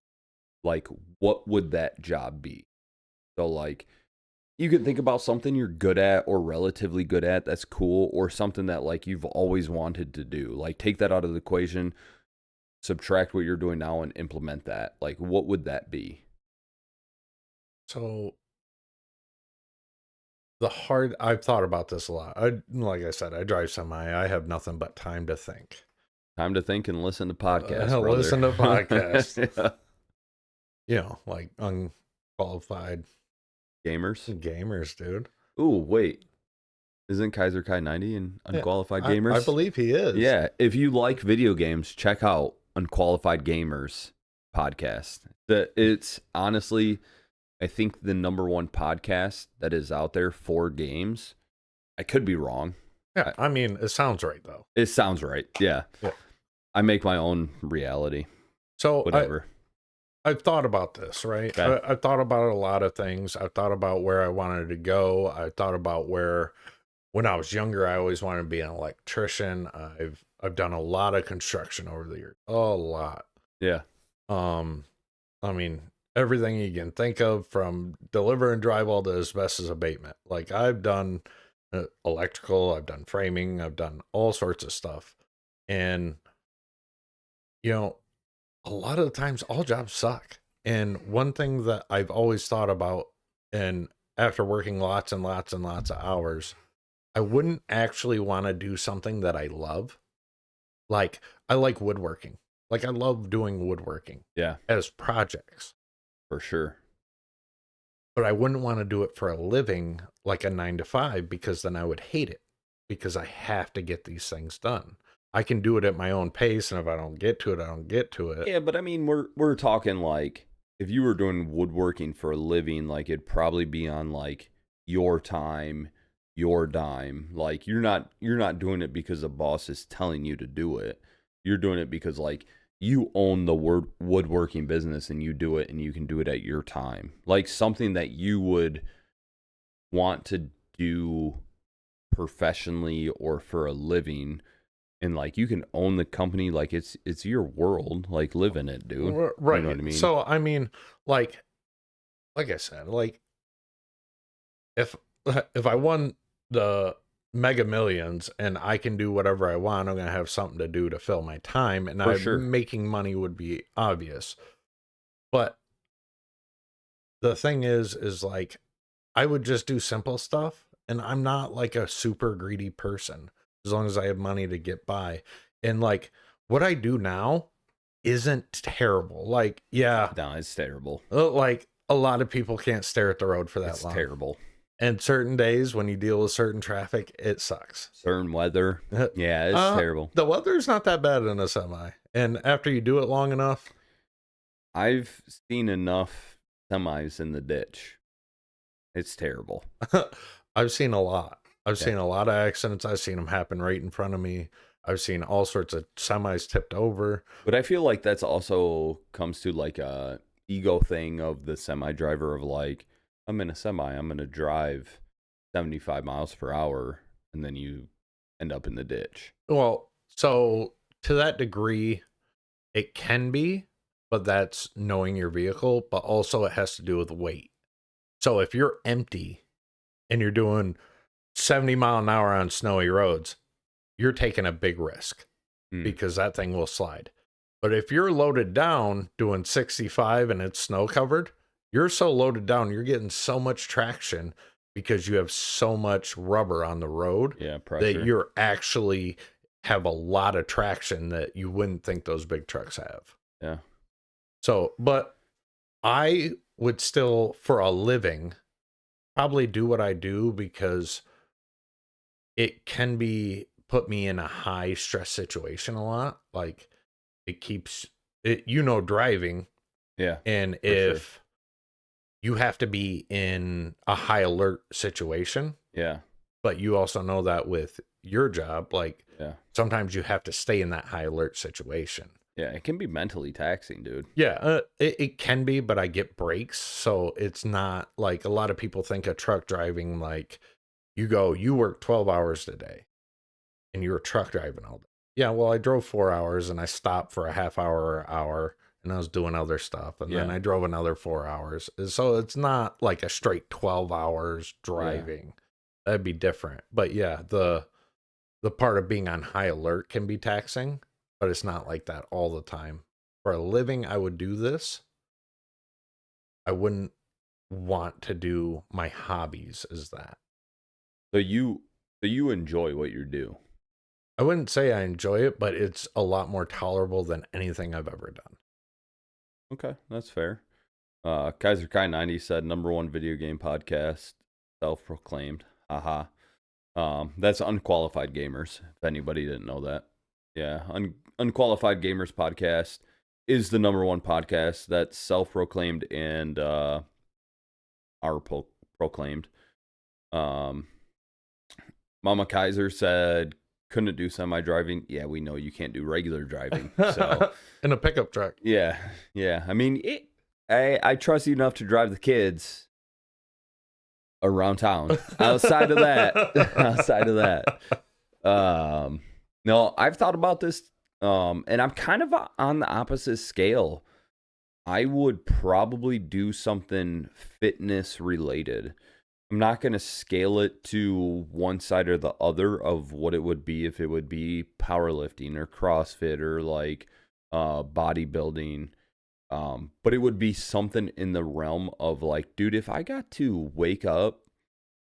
Speaker 1: like what would that job be? So like you could think about something you're good at or relatively good at, that's cool, or something that like you've always wanted to do. Like take that out of the equation, subtract what you're doing now and implement that. Like what would that be?
Speaker 2: So I've thought about this a lot. Like I said, I drive semi. I have nothing but time to think.
Speaker 1: Time to think and listen to podcasts.
Speaker 2: Listen to podcasts.
Speaker 1: Yeah.
Speaker 2: You know, like unqualified
Speaker 1: gamers,
Speaker 2: dude.
Speaker 1: Ooh, wait. Isn't Kaiser Kai 90 an unqualified gamers?
Speaker 2: I believe he is.
Speaker 1: Yeah. If you like video games, check out Unqualified Gamers podcast. It's honestly, I think, the #1 podcast that is out there for games. I could be wrong.
Speaker 2: Yeah, I mean, it sounds right, though.
Speaker 1: It sounds right. Yeah. I make my own reality.
Speaker 2: So
Speaker 1: whatever.
Speaker 2: I've thought about this, right?
Speaker 1: Okay.
Speaker 2: I've thought about a lot of things. I've thought about where I wanted to go. I thought about where, when I was younger, I always wanted to be an electrician. I've done a lot of construction over the years. A lot.
Speaker 1: Yeah.
Speaker 2: I mean, everything you can think of, from delivering drywall to asbestos abatement. Like, I've done electrical, I've done framing, I've done all sorts of stuff. And, you know, a lot of the times all jobs suck. And one thing that I've always thought about, and after working lots and lots and lots of hours, I wouldn't actually want to do something that I love. Like, I like woodworking. Like, I love doing woodworking.
Speaker 1: Yeah.
Speaker 2: As projects.
Speaker 1: For sure.
Speaker 2: But I wouldn't want to do it for a living, like a 9 to 5, because then I would hate it, because I have to get these things done. I can do it at my own pace, and if I don't get to it, I don't get to it.
Speaker 1: Yeah, but I mean, we're talking like, if you were doing woodworking for a living, like it'd probably be on like your time, your dime. Like you're not doing it because the boss is telling you to do it. You're doing it because like you own the woodworking business and you do it and you can do it at your time. Like something that you would want to do professionally or for a living, and like you can own the company, like it's your world, like live in it, dude.
Speaker 2: Right.
Speaker 1: You know what I mean?
Speaker 2: So I mean, like I said, like if I won the Mega Millions and I can do whatever I want, I'm gonna have something to do to fill my time, and
Speaker 1: For sure.
Speaker 2: making money would be obvious. But the thing is like I would just do simple stuff, and I'm not like a super greedy person as long as I have money to get by. And like what I do now isn't terrible. Like, yeah,
Speaker 1: No, it's terrible.
Speaker 2: like a lot of people can't stare at the road for that
Speaker 1: It's
Speaker 2: long.
Speaker 1: terrible.
Speaker 2: And certain days when you deal with certain traffic, it sucks.
Speaker 1: Certain weather. Yeah, it's terrible.
Speaker 2: The weather's not that bad in a semi. And after you do it long enough,
Speaker 1: I've seen enough semis in the ditch. It's terrible.
Speaker 2: I've seen a lot. I've
Speaker 1: Yeah.
Speaker 2: seen a lot of accidents. I've seen them happen right in front of me. I've seen all sorts of semis tipped over.
Speaker 1: But I feel like that's also comes to like a ego thing of the semi driver of like, I'm in a semi, I'm gonna drive 75 miles per hour, and then you end up in the ditch.
Speaker 2: Well, so to that degree, it can be, but that's knowing your vehicle, but also it has to do with weight. So if you're empty and you're doing 70 mile an hour on snowy roads, you're taking a big risk because that thing will slide. But if you're loaded down doing 65 and it's snow covered, you're so loaded down, you're getting so much traction because you have so much rubber on the road
Speaker 1: pressure.
Speaker 2: that you're actually have a lot of traction that you wouldn't think those big trucks have.
Speaker 1: Yeah.
Speaker 2: So, but I would still, for a living, probably do what I do because it can be put me in a high stress situation a lot. Like it keeps it, driving.
Speaker 1: Yeah.
Speaker 2: And if you have to be in a high alert situation.
Speaker 1: Yeah.
Speaker 2: But you also know that with your job, like sometimes you have to stay in that high alert situation.
Speaker 1: Yeah, it can be mentally taxing, dude.
Speaker 2: Yeah, it can be, but I get breaks. So it's not like a lot of people think of truck driving like you work 12 hours a day and you were truck driving all day. Yeah, well, I drove 4 hours and I stopped for a half hour or hour and I was doing other stuff. And then I drove another 4 hours. So it's not like a straight 12 hours driving. Yeah. That'd be different. But yeah, the part of being on high alert can be taxing, but it's not like that all the time. For a living, I would do this. I wouldn't want to do my hobbies as that.
Speaker 1: So you enjoy what you do?
Speaker 2: I wouldn't say I enjoy it, but it's a lot more tolerable than anything I've ever done.
Speaker 1: Okay, that's fair. Kaiser Kai 90 said #1 video game podcast, self-proclaimed. Haha. That's Unqualified Gamers, if anybody didn't know that. Yeah, Unqualified Gamers podcast is the #1 podcast that's self-proclaimed and are proclaimed. Mama Kaiser said, couldn't do semi-driving. Yeah, we know you can't do regular driving. So
Speaker 2: in a pickup truck.
Speaker 1: Yeah. I mean, I trust you enough to drive the kids around town. Outside of that, no, I've thought about this, and I'm kind of on the opposite scale. I would probably do something fitness related. I'm not going to scale it to one side or the other of what it would be if it would be powerlifting or CrossFit or like bodybuilding. But it would be something in the realm of like, dude, if I got to wake up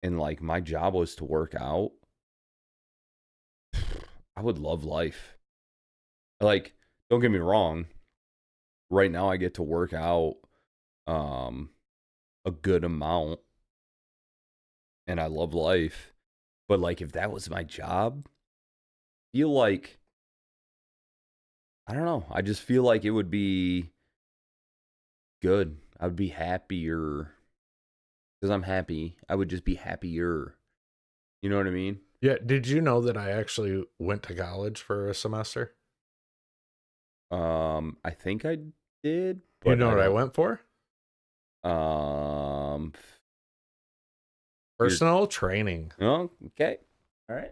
Speaker 1: and like my job was to work out, I would love life. Like, don't get me wrong. Right now I get to work out a good amount and I love life. But like if that was my job, I feel like, I don't know. I just feel like it would be good. I would be happier. Because I'm happy. I would just be happier. You know what I mean?
Speaker 2: Yeah. Did you know that I actually went to college for a semester?
Speaker 1: I think I did,
Speaker 2: You
Speaker 1: but
Speaker 2: know
Speaker 1: I
Speaker 2: what I
Speaker 1: don't.
Speaker 2: went for?
Speaker 1: Um, you're
Speaker 2: Personal training.
Speaker 1: oh, okay. All right.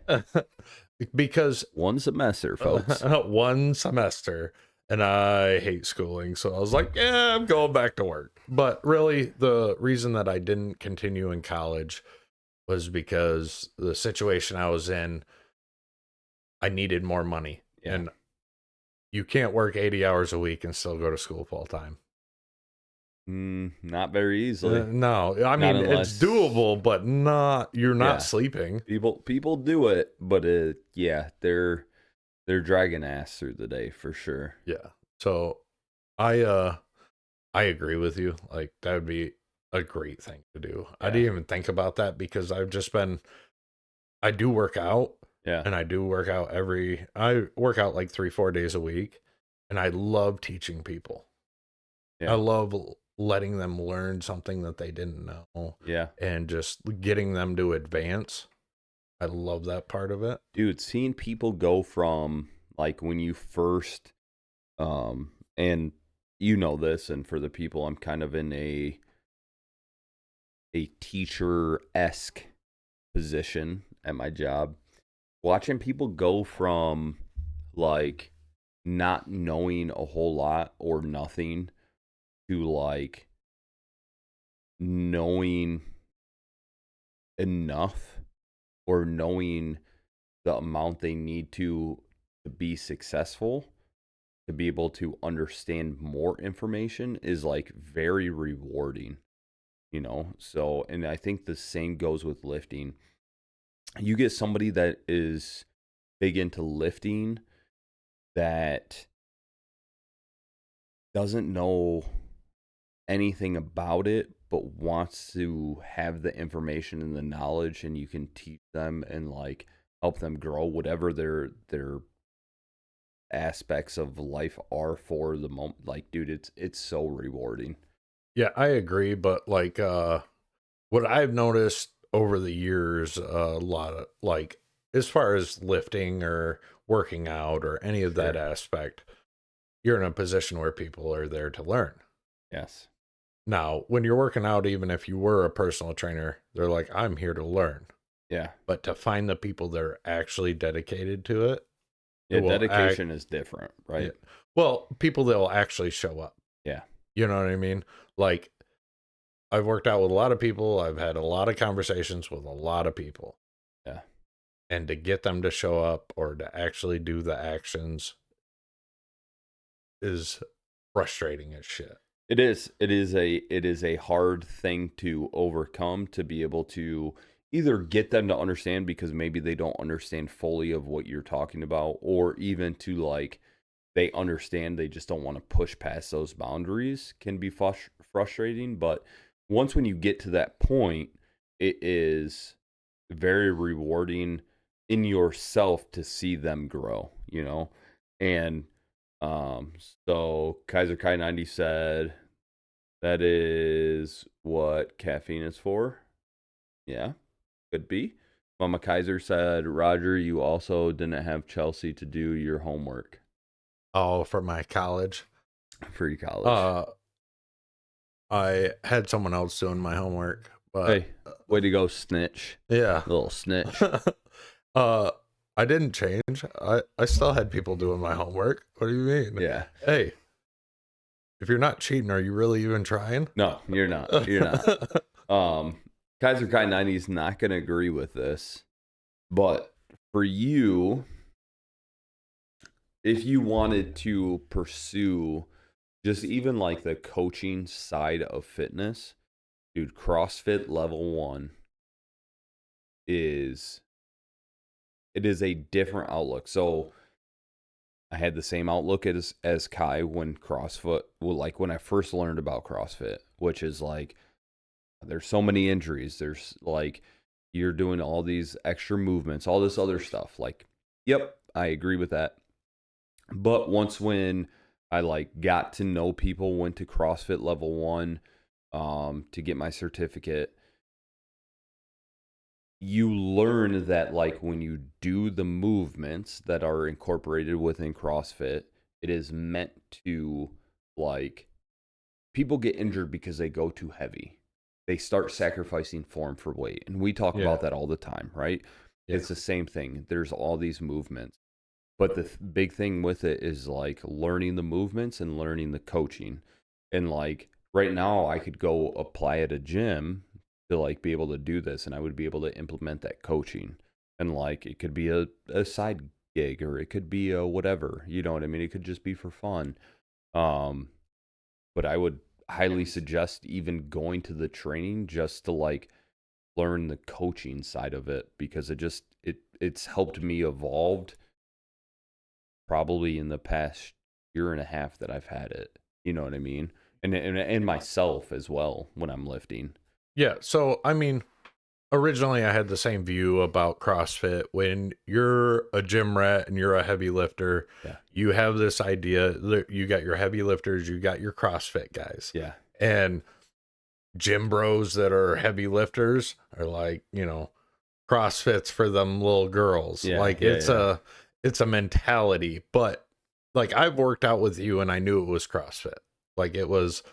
Speaker 2: Because
Speaker 1: One semester, folks.
Speaker 2: one semester, and I hate schooling, so I was like, yeah, I'm going back to work. But really, the reason that I didn't continue in college was because the situation I was in, I needed more money.
Speaker 1: Yeah.
Speaker 2: And you can't work 80 hours a week and still go to school full time.
Speaker 1: Not very easily.
Speaker 2: No, I
Speaker 1: Not
Speaker 2: mean, it's
Speaker 1: unless,
Speaker 2: doable, but you're not
Speaker 1: yeah,
Speaker 2: sleeping.
Speaker 1: people do it, but yeah, they're dragging ass through the day for sure.
Speaker 2: Yeah. So I agree with you. Like that would be a great thing to do. I
Speaker 1: Yeah.
Speaker 2: didn't even think about that because I do work out
Speaker 1: Yeah.
Speaker 2: and I work out like 3-4 days a week and I love teaching people.
Speaker 1: Yeah.
Speaker 2: I love letting them learn something that they didn't know
Speaker 1: Yeah.
Speaker 2: and just getting them to advance. I love that part of it.
Speaker 1: Dude, seeing people go from like when you first and you know this, and for the people, I'm kind of in a teacher-esque position at my job. Watching people go from like not knowing a whole lot or nothing to like knowing enough or knowing the amount they need to be successful, to be able to understand more information is like very rewarding, you know? So, and I think the same goes with lifting. You get somebody that is big into lifting that doesn't know anything about it but wants to have the information and the knowledge, and you can teach them and like help them grow whatever their aspects of life are for the moment. Like, dude, it's so rewarding.
Speaker 2: Yeah, I agree, but like what I've noticed over the years, a lot of like as far as lifting or working out or any of that
Speaker 1: Sure.
Speaker 2: aspect, you're in a position where people are there to learn.
Speaker 1: Yes.
Speaker 2: Now, when you're working out, even if you were a personal trainer, they're like, I'm here to learn.
Speaker 1: Yeah.
Speaker 2: But to find the people that are actually dedicated to it,
Speaker 1: Yeah,
Speaker 2: who will act,
Speaker 1: dedication is different,
Speaker 2: yeah,
Speaker 1: right?
Speaker 2: well, people that will actually show up.
Speaker 1: Yeah.
Speaker 2: You know what I mean? Like, I've worked out with a lot of people. I've had a lot of conversations with a lot of people.
Speaker 1: Yeah.
Speaker 2: And to get them to show up or to actually do the actions is frustrating as shit.
Speaker 1: It is. It is a hard thing to overcome, to be able to either get them to understand because maybe they don't understand fully of what you're talking about, or even to like they understand, they just don't want to push past those boundaries, can be frustrating. But once when you get to that point, it is very rewarding in yourself to see them grow, you know? And so Kaiser Kai 90 said that is what caffeine is for. Yeah, could be. Mama Kaiser said, Roger, you also didn't have Chelsea to do your homework.
Speaker 2: Oh, for my college.
Speaker 1: Free college.
Speaker 2: I had someone else doing my homework, but
Speaker 1: Hey, way to go, snitch.
Speaker 2: yeah.
Speaker 1: Little snitch.
Speaker 2: I didn't change. I still had people doing my homework. What do you mean?
Speaker 1: Yeah.
Speaker 2: Hey, if you're not cheating, are you really even trying?
Speaker 1: No, you're not. You're not. Kaiser Kai 90 is not going to agree with this, but for you, if you wanted to pursue just even like the coaching side of fitness, dude, CrossFit level 1 is a different outlook. So I had the same outlook as Kai when CrossFit, well, like when I first learned about CrossFit, which is like there's so many injuries. There's like you're doing all these extra movements, all this other stuff. Like, yep, I agree with that. But once when I like got to know people, went to CrossFit level 1 to get my certificate, you learn that like when you do the movements that are incorporated within CrossFit, It is meant to, like, people get injured because they go too heavy. They start sacrificing form for weight. And we talk about that all the time, right?
Speaker 2: Yeah.
Speaker 1: It's the same thing. There's all these movements. But the big thing with it is like learning the movements and learning the coaching. And like right now, I could go apply at a gym to like be able to do this, and I would be able to implement that coaching. And like it could be a side gig, or it could be a whatever, you know what I mean? It could just be for fun. But I would highly suggest even going to the training just to like learn the coaching side of it, because it's helped me evolved probably in the past year and a half that I've had it. You know what I mean? And myself as well when I'm lifting.
Speaker 2: Yeah. So, I mean, originally I had the same view about CrossFit. When you're a gym rat and you're a heavy lifter, you have this idea that you got your heavy lifters, you got your CrossFit guys.
Speaker 1: Yeah.
Speaker 2: And gym bros that are heavy lifters are like, CrossFit's for them little girls. It's a mentality. But like, I've worked out with you and I knew it was CrossFit. Like it was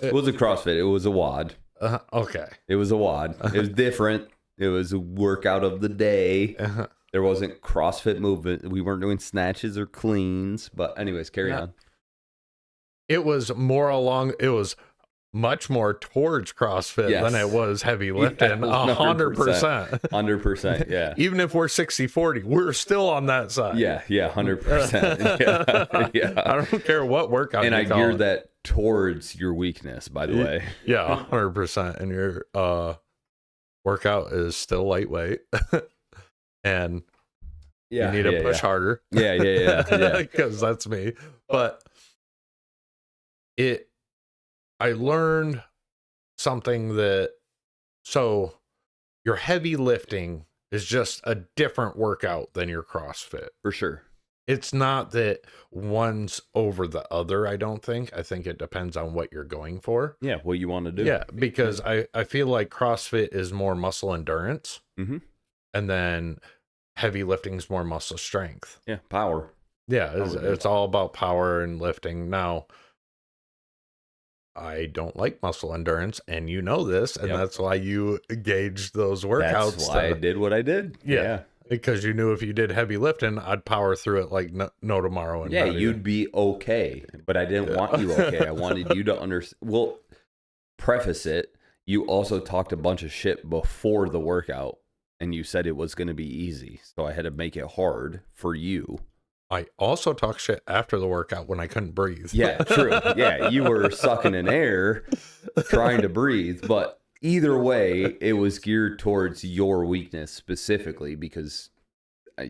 Speaker 1: a CrossFit. It was a WOD.
Speaker 2: Okay.
Speaker 1: It was a WOD. It was different. It was a workout of the day. There wasn't CrossFit movement. We weren't doing snatches or cleans. But anyways, carry on.
Speaker 2: It was much more towards CrossFit than it was heavy lifting. 100%.
Speaker 1: 100%. Yeah.
Speaker 2: Even if we're 60-40, we're still on that side.
Speaker 1: Yeah. 100%. Yeah.
Speaker 2: I don't care what workout.
Speaker 1: And I geared that towards your weakness, by the way.
Speaker 2: Yeah, 100%. And your workout is still lightweight. And you need to push harder.
Speaker 1: Yeah.
Speaker 2: Because that's me. But I learned something so your heavy lifting is just a different workout than your CrossFit.
Speaker 1: For sure.
Speaker 2: It's not that one's over the other, I don't think. I think it depends on what you're going for.
Speaker 1: Yeah, what you want to do.
Speaker 2: Yeah, because I feel like CrossFit is more muscle endurance.
Speaker 1: Mm-hmm.
Speaker 2: And then heavy lifting is more muscle strength.
Speaker 1: Yeah, power.
Speaker 2: Yeah, it's all about power and lifting. Now, I don't like muscle endurance, and you know this, and that's why you gauged those workouts.
Speaker 1: That's why I did what I did. Yeah.
Speaker 2: Because you knew if you did heavy lifting, I'd power through it like no tomorrow. And
Speaker 1: you'd be okay, but I didn't want you okay. I wanted you to understand. Well, preface it, you also talked a bunch of shit before the workout, and you said it was going to be easy, so I had to make it hard for you.
Speaker 2: I also talk shit after the workout when I couldn't breathe.
Speaker 1: Yeah, true. Yeah, you were sucking in air, trying to breathe. But either way, it was geared towards your weakness specifically because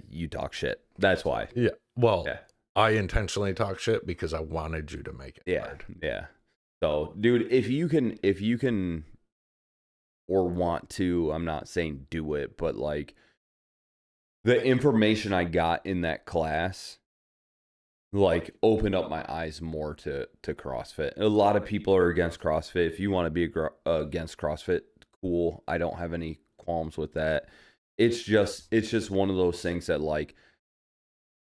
Speaker 1: you talk shit. That's why.
Speaker 2: Yeah. Well, I intentionally talk shit because I wanted you to make it hard.
Speaker 1: Yeah. So, dude, if you can or want to, I'm not saying do it, but like, the information I got in that class, like, opened up my eyes more to CrossFit. A lot of people are against CrossFit. If you want to be against CrossFit, cool. I don't have any qualms with that. It's just one of those things that, like,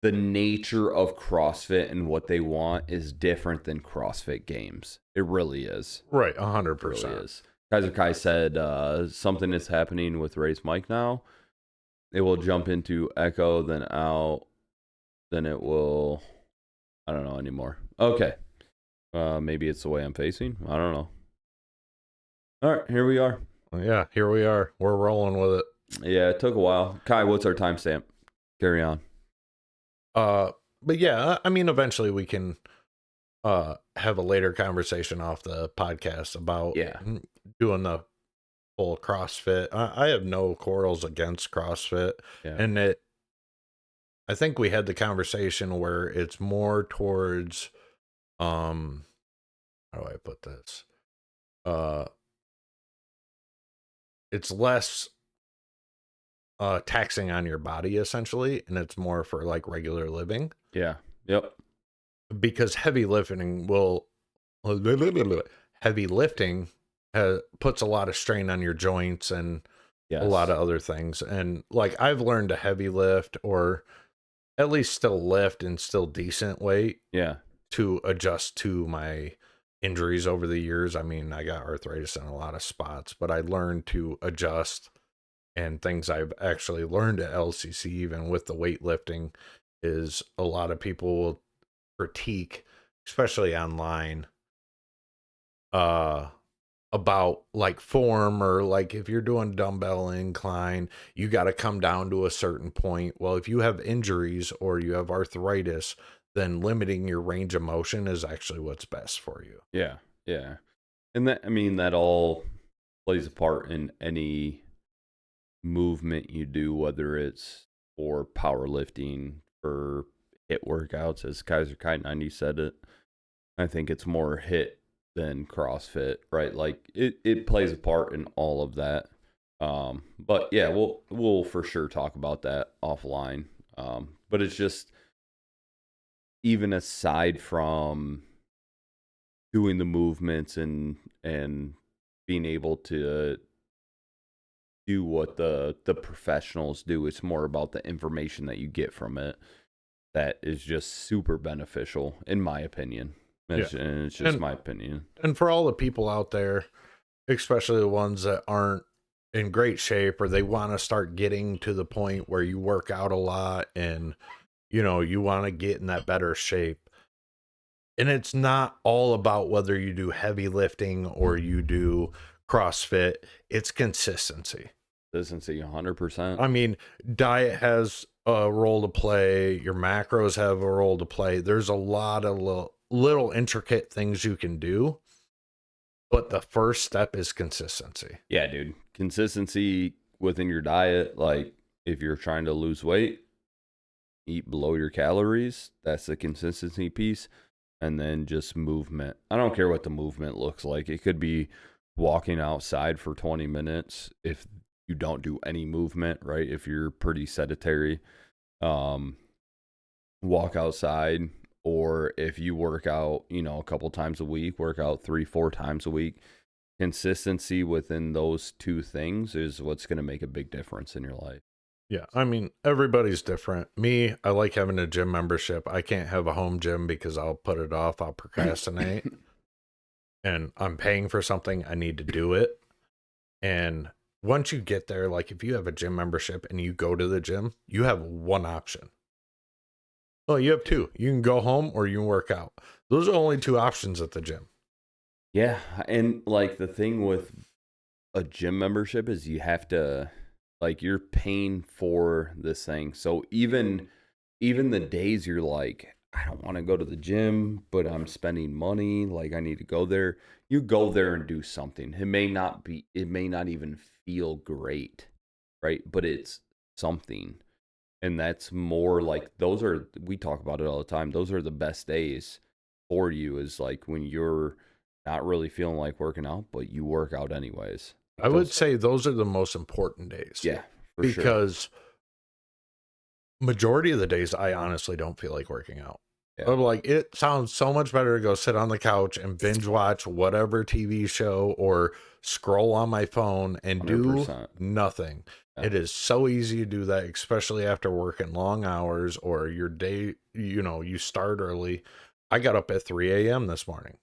Speaker 1: the nature of CrossFit and what they want is different than CrossFit Games. It really is.
Speaker 2: Right, 100%.
Speaker 1: It really is. Kaiser Kai said something is happening with Ray's mic now. It will jump into echo, then out, then it will, I don't know anymore. Okay. Maybe it's the way I'm facing. I don't know. All right, here we are.
Speaker 2: Yeah, here we are. We're rolling with it.
Speaker 1: Yeah, it took a while. Kai, what's our timestamp? Carry on.
Speaker 2: But yeah, I mean, eventually we can have a later conversation off the podcast about doing the full CrossFit. I have no quarrels against CrossFit, and I think we had the conversation where it's more towards how do I put this? It's less taxing on your body essentially, and it's more for like regular living.
Speaker 1: Yeah. Yep.
Speaker 2: Because heavy lifting puts a lot of strain on your joints and a lot of other things. And like I've learned to heavy lift, or at least still lift and still decent weight
Speaker 1: Yeah.
Speaker 2: to adjust to my injuries over the years. I mean, I got arthritis in a lot of spots, but I learned to adjust. And things I've actually learned at LCC, even with the weightlifting, is a lot of people will critique, especially online, uh, about like form, or like if you're doing dumbbell incline, you got to come down to a certain point. Well, if you have injuries or you have arthritis, then limiting your range of motion is actually what's best for you.
Speaker 1: Yeah. Yeah. And that, I mean, that all plays a part in any movement you do, whether it's for powerlifting, for hit workouts, as Kaiser Kai 90 said it. I think it's more hit than CrossFit, right? Like it plays a part in all of that. But yeah, we'll for sure talk about that offline. But it's just, even aside from doing the movements and being able to do what the professionals do, it's more about the information that you get from it that is just super beneficial, in my opinion. And it's just my opinion.
Speaker 2: And for all the people out there, especially the ones that aren't in great shape, or they want to start getting to the point where you work out a lot and you want to get in that better shape. And it's not all about whether you do heavy lifting or you do CrossFit. It's consistency.
Speaker 1: Consistency, 100%.
Speaker 2: I mean, diet has a role to play. Your macros have a role to play. There's a lot of little intricate things you can do, but the first step is consistency.
Speaker 1: Yeah, dude. Consistency within your diet. Like, if you're trying to lose weight, eat below your calories. That's the consistency piece. And then just movement. I don't care what the movement looks like. It could be walking outside for 20 minutes if you don't do any movement, right? If you're pretty sedentary, walk outside. Or if you work out, a couple times a week, work out 3-4 times a week. Consistency within those two things is what's going to make a big difference in your life.
Speaker 2: Yeah, I mean, everybody's different. Me, I like having a gym membership. I can't have a home gym because I'll put it off. I'll procrastinate. And I'm paying for something, I need to do it. And once you get there, like if you have a gym membership and you go to the gym, you have one option. Well, you have two. You can go home or you can work out. Those are only two options at the gym.
Speaker 1: Yeah, and like the thing with a gym membership is you have to, like, you're paying for this thing. So even the days you're like, I don't want to go to the gym, but I'm spending money, like I need to go there. You go there and do something. It may not even feel great, right? But it's something. And that's more like, we talk about it all the time. Those are the best days for you, is like when you're not really feeling like working out, but you work out anyways.
Speaker 2: I would say those are the most important days.
Speaker 1: Yeah, for sure.
Speaker 2: Because majority of the days, I honestly don't feel like working out.
Speaker 1: Yeah.
Speaker 2: I'm like, it sounds so much better to go sit on the couch and binge watch whatever TV show or scroll on my phone and
Speaker 1: 100%.
Speaker 2: do nothing.
Speaker 1: Yeah.
Speaker 2: It is so easy to do that, especially after working long hours or your day, you start early. I got up at 3 a.m. this morning.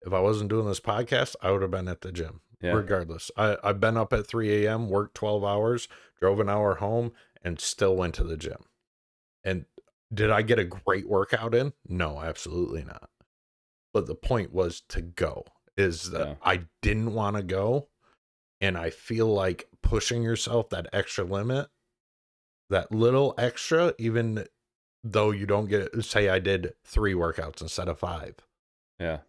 Speaker 2: If I wasn't doing this podcast, I would have been at the gym. Yeah. Regardless, I've been up at 3 a.m., worked 12 hours, drove an hour home, and still went to the gym. And did I get a great workout in? No, absolutely not. But the point was to go, is that I didn't want to go. And I feel like pushing yourself that extra limit, that little extra, even though you don't get, say I did 3 workouts instead of 5.
Speaker 1: Yeah.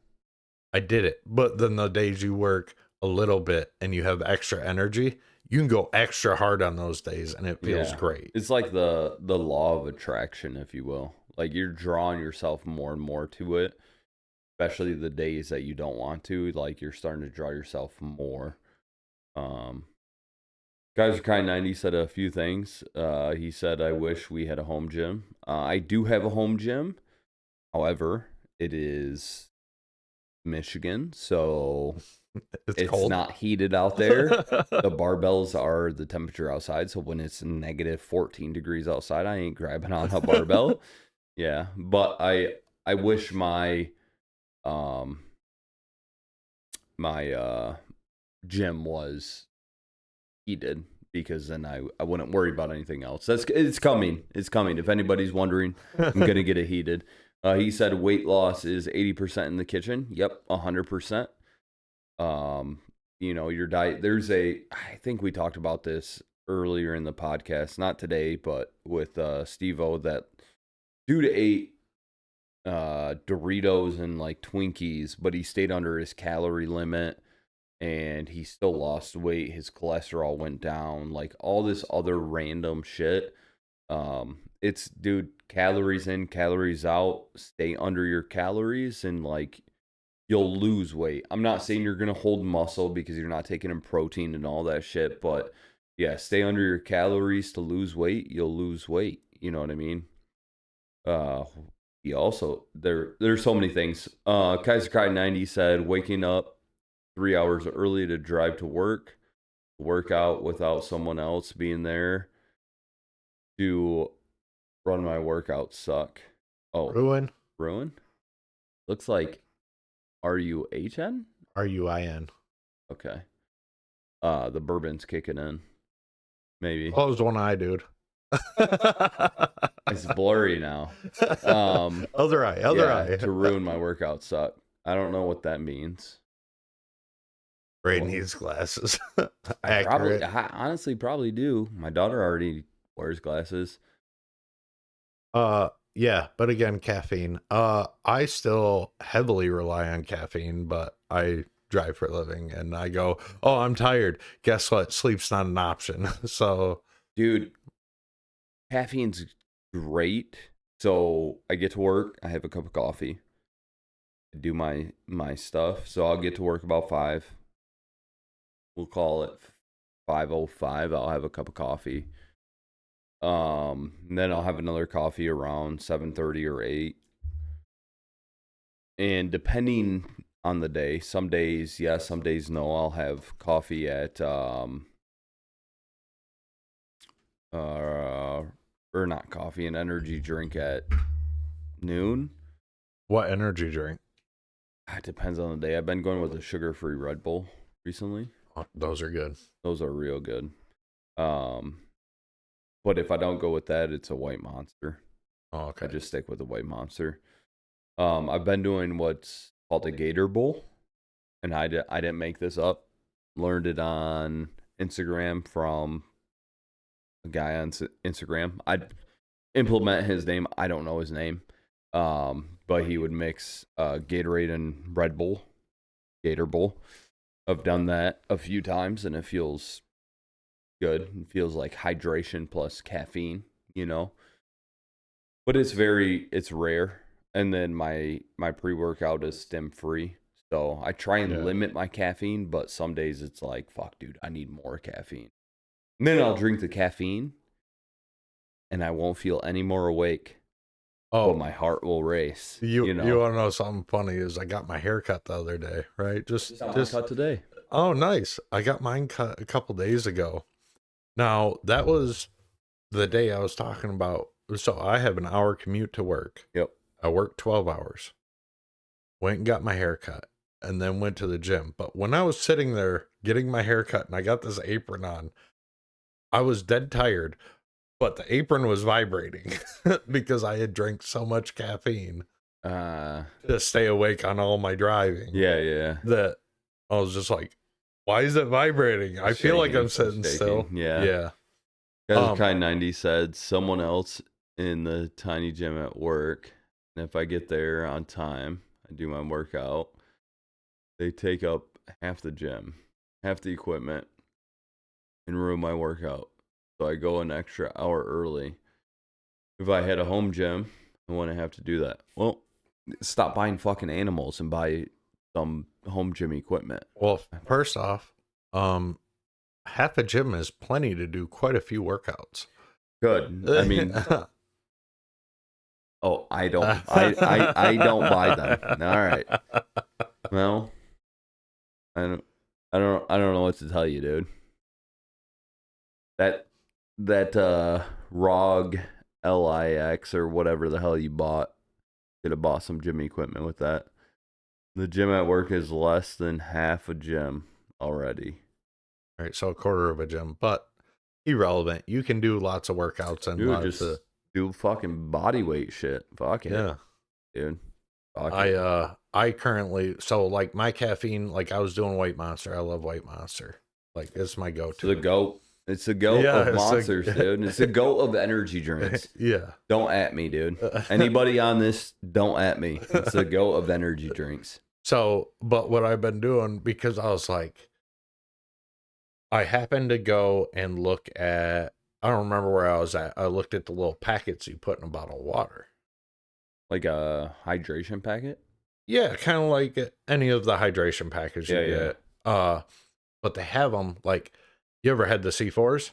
Speaker 2: I did it. But then the days you work a little bit and you have extra energy, you can go extra hard on those days and it feels great.
Speaker 1: It's like the law of attraction, if you will. Like you're drawing yourself more and more to it, especially the days that you don't want to. Like you're starting to draw yourself more. Kaiser Kai 90 said a few things. He said, I wish we had a home gym. I do have a home gym. However, it is Michigan, so it's
Speaker 2: cold.
Speaker 1: not heated out there. The barbells are the temperature outside, so when it's negative 14 degrees outside, I ain't grabbing on a barbell. Yeah, but I wish my my gym was heated, because then I wouldn't worry about anything else. It's coming. It's coming. If anybody's wondering, I'm gonna get it heated. He said weight loss is 80% in the kitchen. Yep, 100%. Your diet. I think we talked about this earlier in the podcast, not today, but with Steve-O, that dude ate Doritos and like Twinkies, but he stayed under his calorie limit and he still lost weight. His cholesterol went down, like all this other random shit. It's, dude, calories in, calories out. Stay under your calories and like you'll lose weight. I'm not saying you're gonna hold muscle because you're not taking in protein and all that shit, but yeah, stay under your calories to lose weight. You'll lose weight. You know what I mean? He also there's so many things. Kaiser Kai 90 said waking up 3 hours early to drive to work out without someone else being there to run my workout suck. Oh, ruin. Looks like RUHN?
Speaker 2: RUIN.
Speaker 1: Okay. The bourbon's kicking in. Maybe.
Speaker 2: Closed one eye, dude.
Speaker 1: It's blurry now.
Speaker 2: Other eye.
Speaker 1: To ruin my workout suck. I don't know what that means.
Speaker 2: Braden needs glasses.
Speaker 1: I honestly probably do. My daughter already wears glasses.
Speaker 2: Yeah, but again, caffeine. I still heavily rely on caffeine, but I drive for a living and I go, oh, I'm tired. Guess what? Sleep's not an option. So,
Speaker 1: dude, caffeine's great. So I get to work, I have a cup of coffee, I do my stuff. So I'll get to work about 5. We'll call it 5:05. I'll have a cup of coffee. Then I'll have another coffee around 7:30 or 8. And depending on the day, some days yes, some days no, I'll have coffee at or not coffee, an energy drink at noon.
Speaker 2: What energy drink?
Speaker 1: It depends on the day. I've been going with a sugar-free Red Bull recently.
Speaker 2: Oh, those are good.
Speaker 1: Those are real good. But if I don't go with that, it's a White Monster.
Speaker 2: Oh, okay.
Speaker 1: I just stick with the White Monster. I've been doing what's called a Gator Bowl, and I didn't make this up. Learned it on Instagram from a guy on Instagram. I'd implement his name. I don't know his name. But he would mix Gatorade and Red Bull, Gator Bowl. I've done that a few times, and it feels good. It feels like hydration plus caffeine, But it's rare. And then my pre-workout is stim free. So I try and limit my caffeine, but some days it's like, fuck, dude, I need more caffeine. And then I'll drink the caffeine, and I won't feel any more awake. Oh, but my heart will race.
Speaker 2: You want to know something funny? Is I got my hair cut the other day, right? Just
Speaker 1: cut today.
Speaker 2: Oh, nice. I got mine cut a couple days ago. Now, that was the day I was talking about. So I have an hour commute to work.
Speaker 1: Yep.
Speaker 2: I worked 12 hours. Went and got my hair cut and then went to the gym. But when I was sitting there getting my hair cut and I got this apron on, I was dead tired, but the apron was vibrating because I had drank so much caffeine to stay awake on all my driving.
Speaker 1: Yeah.
Speaker 2: That I was just like, why is it vibrating? I feel like I'm sitting still.
Speaker 1: Yeah. Kai 90 said someone else in the tiny gym at work, and if I get there on time, I do my workout, they take up half the gym, half the equipment, and ruin my workout. So I go an extra hour early. If I had a home gym, I wouldn't have to do that. Well, stop buying fucking animals and buy some home gym equipment.
Speaker 2: Well, first off, half a gym is plenty to do quite a few workouts.
Speaker 1: Good. I mean, I don't buy them. All right. Well, I don't know what to tell you, dude. That ROG LIX or whatever the hell you bought, could have bought some gym equipment with that. The gym at work is less than half a gym already.
Speaker 2: All right, so a quarter of a gym, but irrelevant. You can do lots of workouts and
Speaker 1: Dude,
Speaker 2: lots
Speaker 1: just
Speaker 2: of
Speaker 1: do fucking body weight shit. Fuck it,
Speaker 2: yeah.
Speaker 1: dude. Fuck it.
Speaker 2: I currently, so like my caffeine, like I was doing White Monster. I love White Monster. Like it's my
Speaker 1: It's
Speaker 2: go-to.
Speaker 1: the goat. It's the goat
Speaker 2: Yeah,
Speaker 1: of
Speaker 2: it's
Speaker 1: monsters, dude. It's the goat of energy drinks.
Speaker 2: Yeah.
Speaker 1: Don't at me, dude. Anybody on this, don't at me. It's the goat of energy drinks.
Speaker 2: So, but what I've been doing, because I was like, I happened to go and look at, I don't remember where I was at. I looked at the little packets you put in a bottle of water.
Speaker 1: Like a hydration packet?
Speaker 2: Yeah, kind of like any of the hydration packages you
Speaker 1: Yeah, yeah.
Speaker 2: get. But they have them like, you ever had the C4s?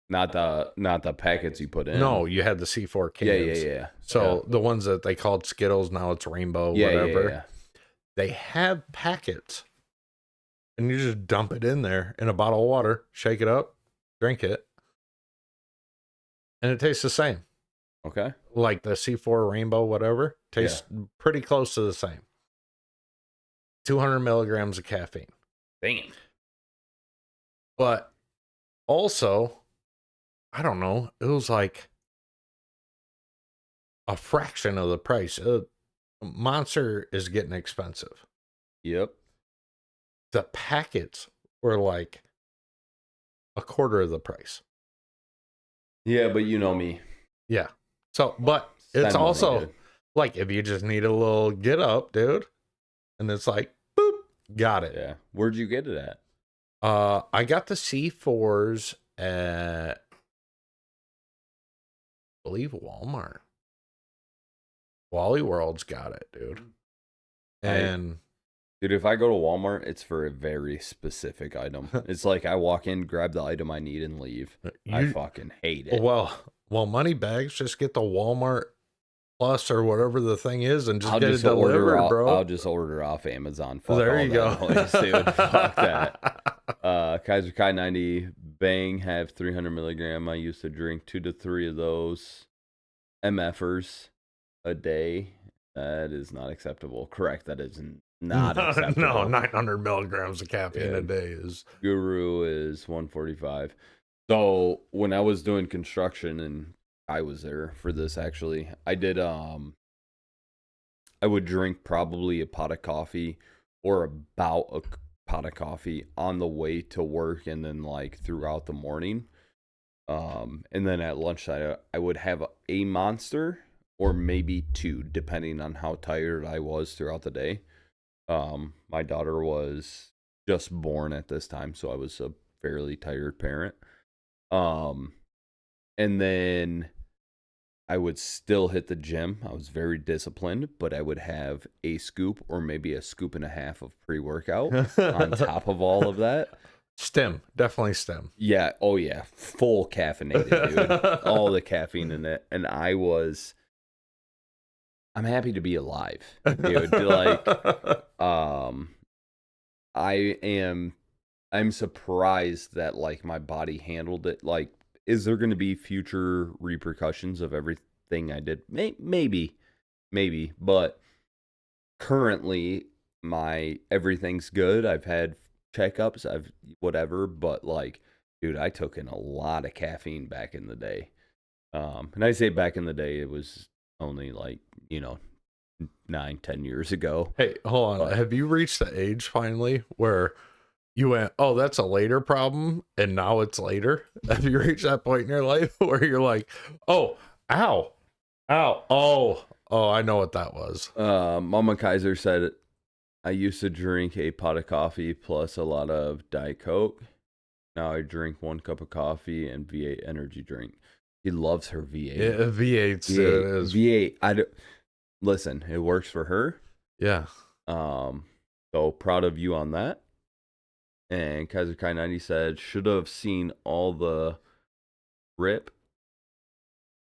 Speaker 1: Not the packets you put in.
Speaker 2: No, you had the C4 cans.
Speaker 1: Yeah.
Speaker 2: So the ones that they called Skittles, now it's Rainbow,
Speaker 1: Yeah,
Speaker 2: whatever.
Speaker 1: yeah.
Speaker 2: They have packets. And you just dump it in there in a bottle of water, shake it up, drink it. And it tastes the same.
Speaker 1: Okay.
Speaker 2: Like the C4 Rainbow, whatever, tastes pretty close to the same. 200 milligrams of caffeine.
Speaker 1: Damn.
Speaker 2: But also, I don't know, it was like a fraction of the price. Monster is getting expensive.
Speaker 1: Yep.
Speaker 2: The packets were like a quarter of the price.
Speaker 1: Yeah, but you know me.
Speaker 2: Yeah. So, but
Speaker 1: Spend
Speaker 2: it's
Speaker 1: money,
Speaker 2: also
Speaker 1: dude.
Speaker 2: like if you just need a little get up, dude, and it's like, boop, got it.
Speaker 1: Yeah. Where'd you get it at?
Speaker 2: I got the C4s at, I believe, Walmart. Wally World's got it, dude. And
Speaker 1: Dude, if I go to Walmart, it's for a very specific item. It's like I walk in, grab the item I need, and leave. I fucking hate it.
Speaker 2: Well, money bags, just get the Walmart Plus or whatever the thing is, and just get it delivered, bro.
Speaker 1: I'll just order off Amazon. Fuck
Speaker 2: there
Speaker 1: all
Speaker 2: you
Speaker 1: that
Speaker 2: go,
Speaker 1: noise, dude. Fuck that. Kaiser Kai 90 Bang have 300 milligram. I used to drink 2 to 3 of those MFers a day. That is not acceptable. Correct. That is not acceptable.
Speaker 2: No, 900 milligrams of caffeine a day is.
Speaker 1: Guru is 145. So when I was doing construction, and I was there for this actually, I did I would drink probably a pot of coffee or about a pot of coffee on the way to work, and then like throughout the morning. And then at lunch I would have a Monster or maybe 2, depending on how tired I was throughout the day. My daughter was just born at this time, so I was a fairly tired parent. And then I would still hit the gym. I was very disciplined, but I would have a scoop or maybe a scoop and a half of pre-workout on top of all of that.
Speaker 2: Stem, definitely stem.
Speaker 1: Yeah, oh yeah, full caffeinated, dude. All the caffeine in it. And I'm happy to be alive, dude. Like, I'm surprised that like my body handled it. Like, is there going to be future repercussions of everything I did? Maybe, but currently everything's good. I've had checkups, I've whatever, but like, dude, I took in a lot of caffeine back in the day. And I say back in the day, it was only like, 9-10 years ago.
Speaker 2: Hey, hold on.
Speaker 1: But
Speaker 2: have you reached the age finally where you went, oh, that's a later problem, and now it's later? Have you reached that point in your life where you're like, oh, ow, oh, I know what that was.
Speaker 1: Mama Kaiser said, I used to drink a pot of coffee plus a lot of Diet Coke. Now I drink 1 cup of coffee and V8 energy drink. He loves her V8.
Speaker 2: Yeah, V8.
Speaker 1: V8. Listen, it works for her.
Speaker 2: Yeah.
Speaker 1: So proud of you on that. And Kaiser Kai 90 said, should have seen all the Rip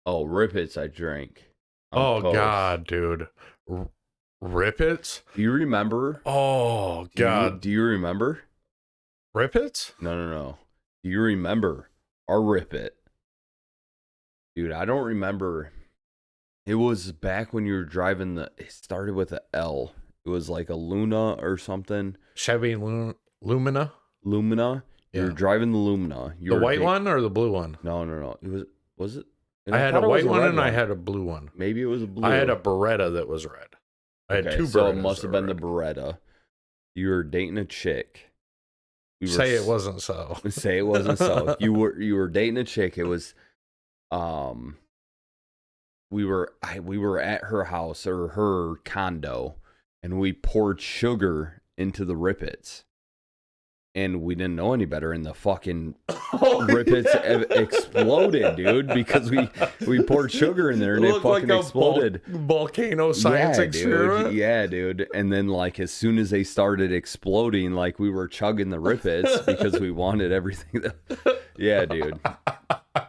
Speaker 1: Its I drank.
Speaker 2: Oh, God, dude. Rippets?
Speaker 1: Do you remember?
Speaker 2: Oh, God.
Speaker 1: Do you remember?
Speaker 2: Rippets?
Speaker 1: No. Do you remember our Rippet? Dude, I don't remember. It was back when you were driving it started with an L. It was like a Luna or something.
Speaker 2: Chevy Lumina?
Speaker 1: Lumina? You were
Speaker 2: Yeah.
Speaker 1: driving the Lumina.
Speaker 2: The white one or the blue one?
Speaker 1: No. Was it?
Speaker 2: I had a
Speaker 1: thought it was
Speaker 2: white one
Speaker 1: red
Speaker 2: and I had a blue one.
Speaker 1: Maybe it was a blue.
Speaker 2: I had a Beretta that was red. I had two Berettas.
Speaker 1: So it must have been
Speaker 2: red.
Speaker 1: the Beretta. You were dating a chick.
Speaker 2: Say it wasn't so.
Speaker 1: Say it wasn't so. You were dating a chick. It was we were at her house or her condo, and we poured sugar into the Rippets. And we didn't know any better, and the fucking Rippets exploded, dude, because we poured sugar in there and it fucking
Speaker 2: like
Speaker 1: exploded.
Speaker 2: Volcano science experiment.
Speaker 1: Yeah, dude. And then, like, as soon as they started exploding, like, we were chugging the Rippets because we wanted everything. Yeah, dude.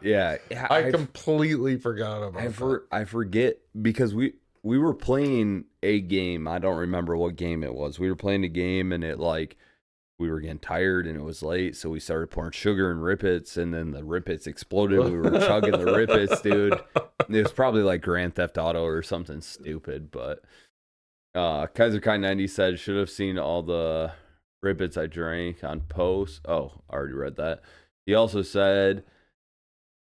Speaker 1: Yeah,
Speaker 2: I completely forgot about that.
Speaker 1: I forget because we were playing a game. I don't remember what game it was. We were playing a game, and it like. We were getting tired and it was late, so we started pouring sugar in Rippets, and then the Rippets exploded. We were chugging the Rippets, dude. It was probably like Grand Theft Auto or something stupid, but Kaiser Kai 90 said, should have seen all the Rippets I drank on post. Oh, I already read that. He also said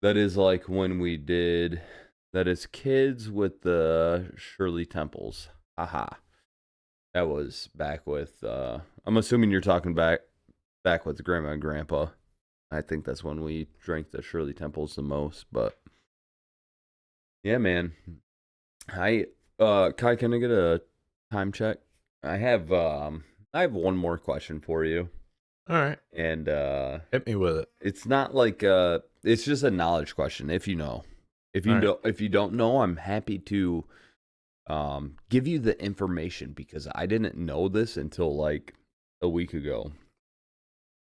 Speaker 1: that is like when we did that is kids with the Shirley Temples. Haha. That was back with, I'm assuming you're talking back with Grandma and Grandpa. I think that's when we drank the Shirley Temples the most, but yeah, man. Kai, can I get a time check? I have one more question for you.
Speaker 2: All right.
Speaker 1: And
Speaker 2: hit me with it.
Speaker 1: It's not like it's just a knowledge question, if you know. If you don't know, I'm happy to give you the information because I didn't know this until like a week ago.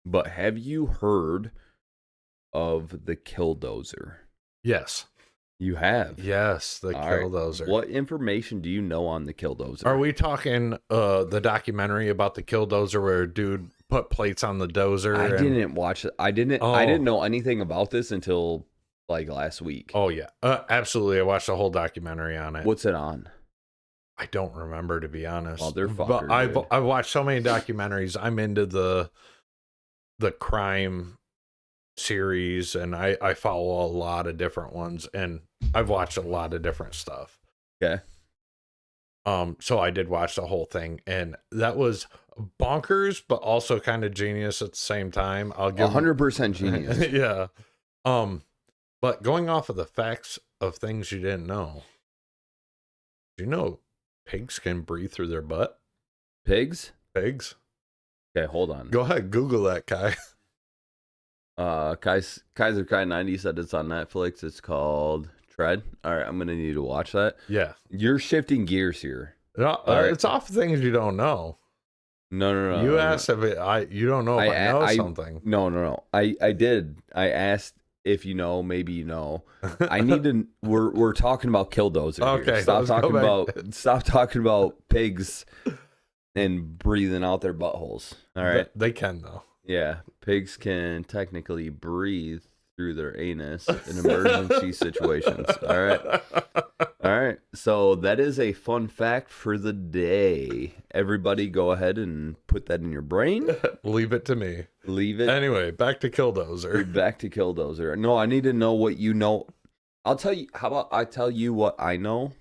Speaker 1: But have you heard of the Killdozer?
Speaker 2: Yes.
Speaker 1: You have?
Speaker 2: Yes, the Killdozer.
Speaker 1: Right. What information do you know on the Killdozer?
Speaker 2: Are we talking the documentary about the Killdozer where a dude put plates on the dozer?
Speaker 1: I didn't watch it. I didn't know anything about this until like last week.
Speaker 2: Oh yeah. Absolutely. I watched the whole documentary on it.
Speaker 1: What's it on?
Speaker 2: I don't remember, to be honest.
Speaker 1: Motherfucker,
Speaker 2: but I've watched so many documentaries. I'm into the crime series, and I follow a lot of different ones, and I've watched a lot of different stuff.
Speaker 1: Okay.
Speaker 2: So I did watch the whole thing, and that was bonkers, but also kind of genius at the same time. I'll give
Speaker 1: 100% genius.
Speaker 2: Yeah. But going off of the facts of things you didn't know, do you know pigs can breathe through their butt?
Speaker 1: Pigs?
Speaker 2: Okay,
Speaker 1: hold on.
Speaker 2: Go ahead, Google that, Kai.
Speaker 1: Kaiser Kai 90 said it's on Netflix. It's called Tread. All right, I'm gonna need to watch that.
Speaker 2: Yeah,
Speaker 1: you're shifting gears here.
Speaker 2: No, it's off things you don't know.
Speaker 1: No.
Speaker 2: You asked if you don't know if I know something.
Speaker 1: No. I did. I asked if you know, maybe you know. I need to. We're talking about Killdozer.
Speaker 2: Okay,
Speaker 1: here. Stop talking about pigs and breathing out their buttholes. All right,
Speaker 2: they can though.
Speaker 1: Yeah, pigs can technically breathe through their anus in emergency situations. All right. So that is a fun fact for the day. Everybody go ahead and put that in your brain.
Speaker 2: Leave it to me.
Speaker 1: Leave it.
Speaker 2: Anyway, back to Killdozer.
Speaker 1: No, I need to know what you know. I'll tell you. How about I tell you what I know?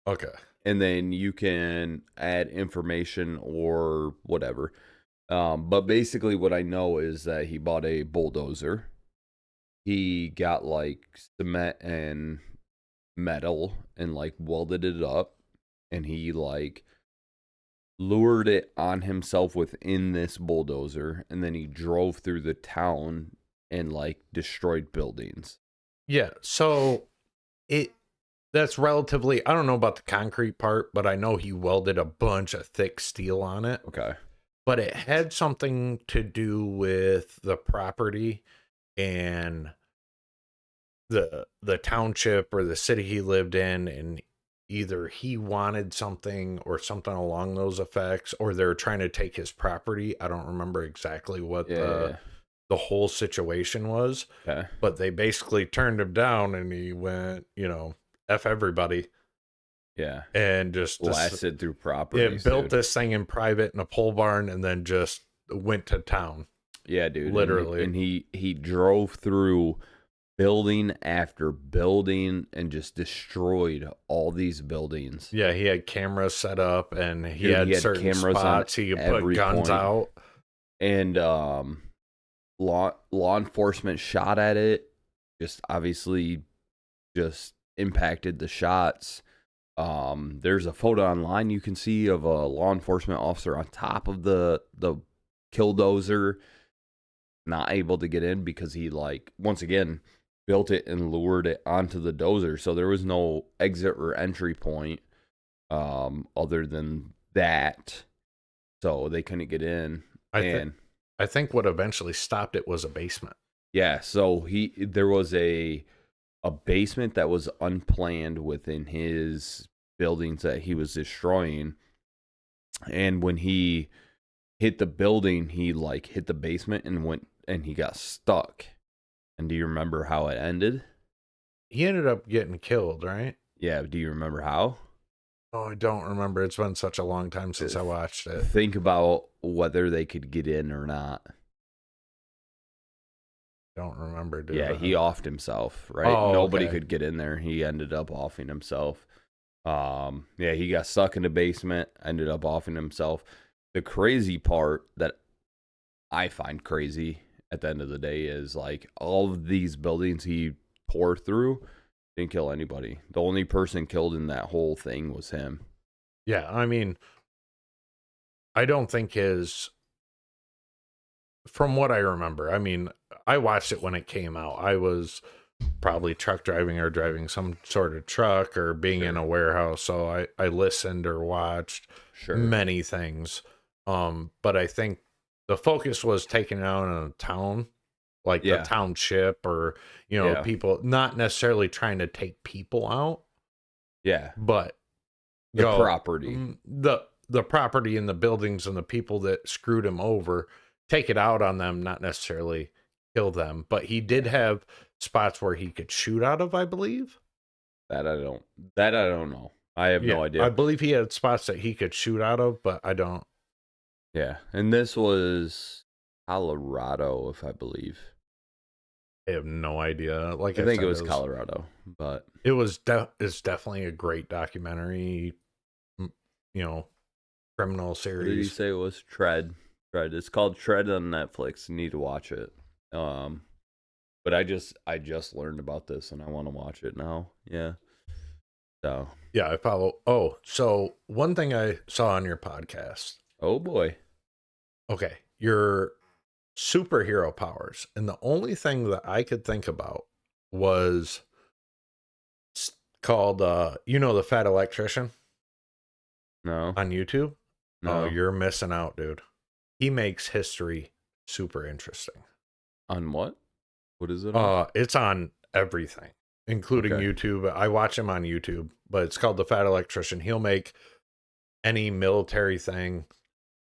Speaker 2: Okay.
Speaker 1: And then you can add information or whatever. But basically what I know is that he bought a bulldozer. He got like cement and metal and like welded it up, and he like lured it on himself within this bulldozer, and then he drove through the town and like destroyed buildings.
Speaker 2: Yeah, so that's relatively, I don't know about the concrete part, but I know he welded a bunch of thick steel on it.
Speaker 1: Okay.
Speaker 2: But it had something to do with the property and the township or the city he lived in, and either he wanted something or something along those effects, or they're trying to take his property. I don't remember exactly what
Speaker 1: Yeah.
Speaker 2: the whole situation was,
Speaker 1: Okay.
Speaker 2: but they basically turned him down and he went, F everybody,
Speaker 1: Yeah.
Speaker 2: and just
Speaker 1: Blasted through properties.
Speaker 2: built
Speaker 1: Dude.
Speaker 2: this thing in private in a pole barn and then just went to town.
Speaker 1: Yeah, dude.
Speaker 2: Literally.
Speaker 1: And he drove through building after building and just destroyed all these buildings.
Speaker 2: Yeah, he had cameras set up and he
Speaker 1: Dude,
Speaker 2: had
Speaker 1: he had
Speaker 2: certain
Speaker 1: cameras on
Speaker 2: spots he could put
Speaker 1: every
Speaker 2: guns
Speaker 1: point.
Speaker 2: out.
Speaker 1: And law enforcement shot at it. Just obviously just impacted the shots. There's a photo online you can see of a law enforcement officer on top of the killdozer, not able to get in because he, like, once again built it and lured it onto the dozer, so there was no exit or entry point other than that, so they couldn't get in.
Speaker 2: I think what eventually stopped it was a basement.
Speaker 1: Yeah, so there was a basement that was unplanned within his buildings that he was destroying, and when he hit the building, he like hit the basement and he got stuck. And do you remember how it ended?
Speaker 2: He ended up getting killed, right?
Speaker 1: Yeah, do you remember how?
Speaker 2: Oh, I don't remember. It's been such a long time since I watched it.
Speaker 1: Think about whether they could get in or not.
Speaker 2: Don't remember, dude.
Speaker 1: Yeah, he offed himself, right?
Speaker 2: Oh,
Speaker 1: Nobody
Speaker 2: okay.
Speaker 1: could get in there. He ended up offing himself. Yeah, he got stuck in the basement, ended up offing himself. The crazy part that I find crazy at the end of the day is, like, all of these buildings he tore through didn't kill anybody. The only person killed in that whole thing was him.
Speaker 2: Yeah, I mean, I don't think from what I remember, I mean, I watched it when it came out. I was probably truck driving or driving some sort of truck or being in a warehouse. So I listened or watched many things. But I think the focus was taking out in a town, like the township or, people, not necessarily trying to take people out.
Speaker 1: Yeah.
Speaker 2: But
Speaker 1: the property.
Speaker 2: The property and the buildings and the people that screwed him over, take it out on them, not necessarily kill them. But he did have spots where he could shoot out of, I believe.
Speaker 1: That I don't know. I have no idea.
Speaker 2: I believe he had spots that he could shoot out of, but I don't.
Speaker 1: Yeah, and this was Colorado, if I believe.
Speaker 2: I have no idea. Like
Speaker 1: I think it was Colorado, but
Speaker 2: it's definitely a great documentary. Criminal series.
Speaker 1: What did you say it was? Tread. It's called Tread on Netflix. You need to watch it. But I just learned about this and I want to watch it now. Yeah. So
Speaker 2: yeah, I follow. Oh, so one thing I saw on your podcast.
Speaker 1: Oh boy.
Speaker 2: Okay, your superhero powers, and the only thing that I could think about was called the Fat Electrician.
Speaker 1: No.
Speaker 2: On YouTube.
Speaker 1: No.
Speaker 2: Oh, you're missing out, dude. He makes history super interesting.
Speaker 1: On what? What is it on?
Speaker 2: It's on everything, including YouTube. I watch him on YouTube, but it's called The Fat Electrician. He'll make any military thing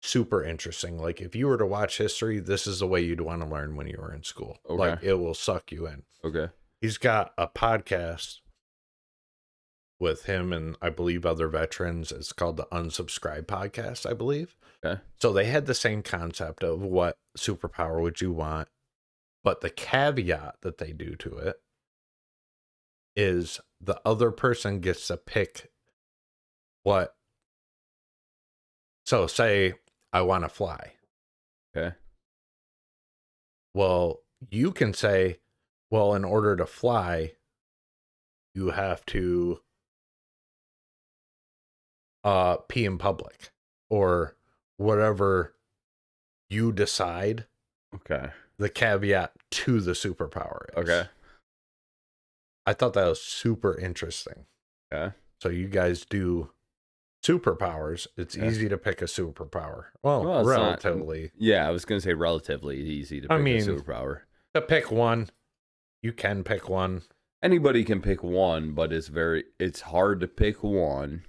Speaker 2: super interesting. Like, if you were to watch history, this is the way you'd want to learn when you were in school.
Speaker 1: Okay.
Speaker 2: Like, it will suck you in.
Speaker 1: Okay.
Speaker 2: He's got a podcast with him and I believe other veterans. It's called the Unsubscribe Podcast, I believe.
Speaker 1: Okay.
Speaker 2: So they had the same concept of what superpower would you want, but the caveat that they do to it is the other person gets to pick what. So say I want to fly.
Speaker 1: Okay.
Speaker 2: Well, you can say, well, in order to fly, you have to pee in public or whatever you decide.
Speaker 1: Okay.
Speaker 2: The caveat to the superpower is.
Speaker 1: Okay.
Speaker 2: I thought that was super interesting.
Speaker 1: Okay.
Speaker 2: So you guys do superpowers. It's easy to pick a superpower. Well relatively.
Speaker 1: Yeah, I was going to say relatively easy to pick a superpower.
Speaker 2: To pick one, you can pick one.
Speaker 1: Anybody can pick one, but it's hard to pick one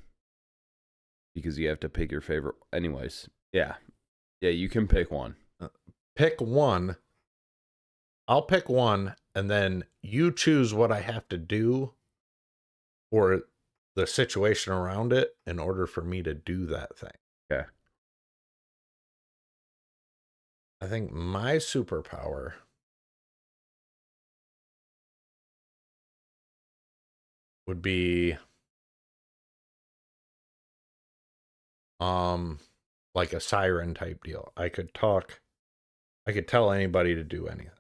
Speaker 1: because you have to pick your favorite. Anyways, yeah, you can pick one.
Speaker 2: Pick one. I'll pick one, and then you choose what I have to do or the situation around it in order for me to do that thing.
Speaker 1: Okay.
Speaker 2: I think my superpower would be like a siren type deal. I could tell anybody to do anything.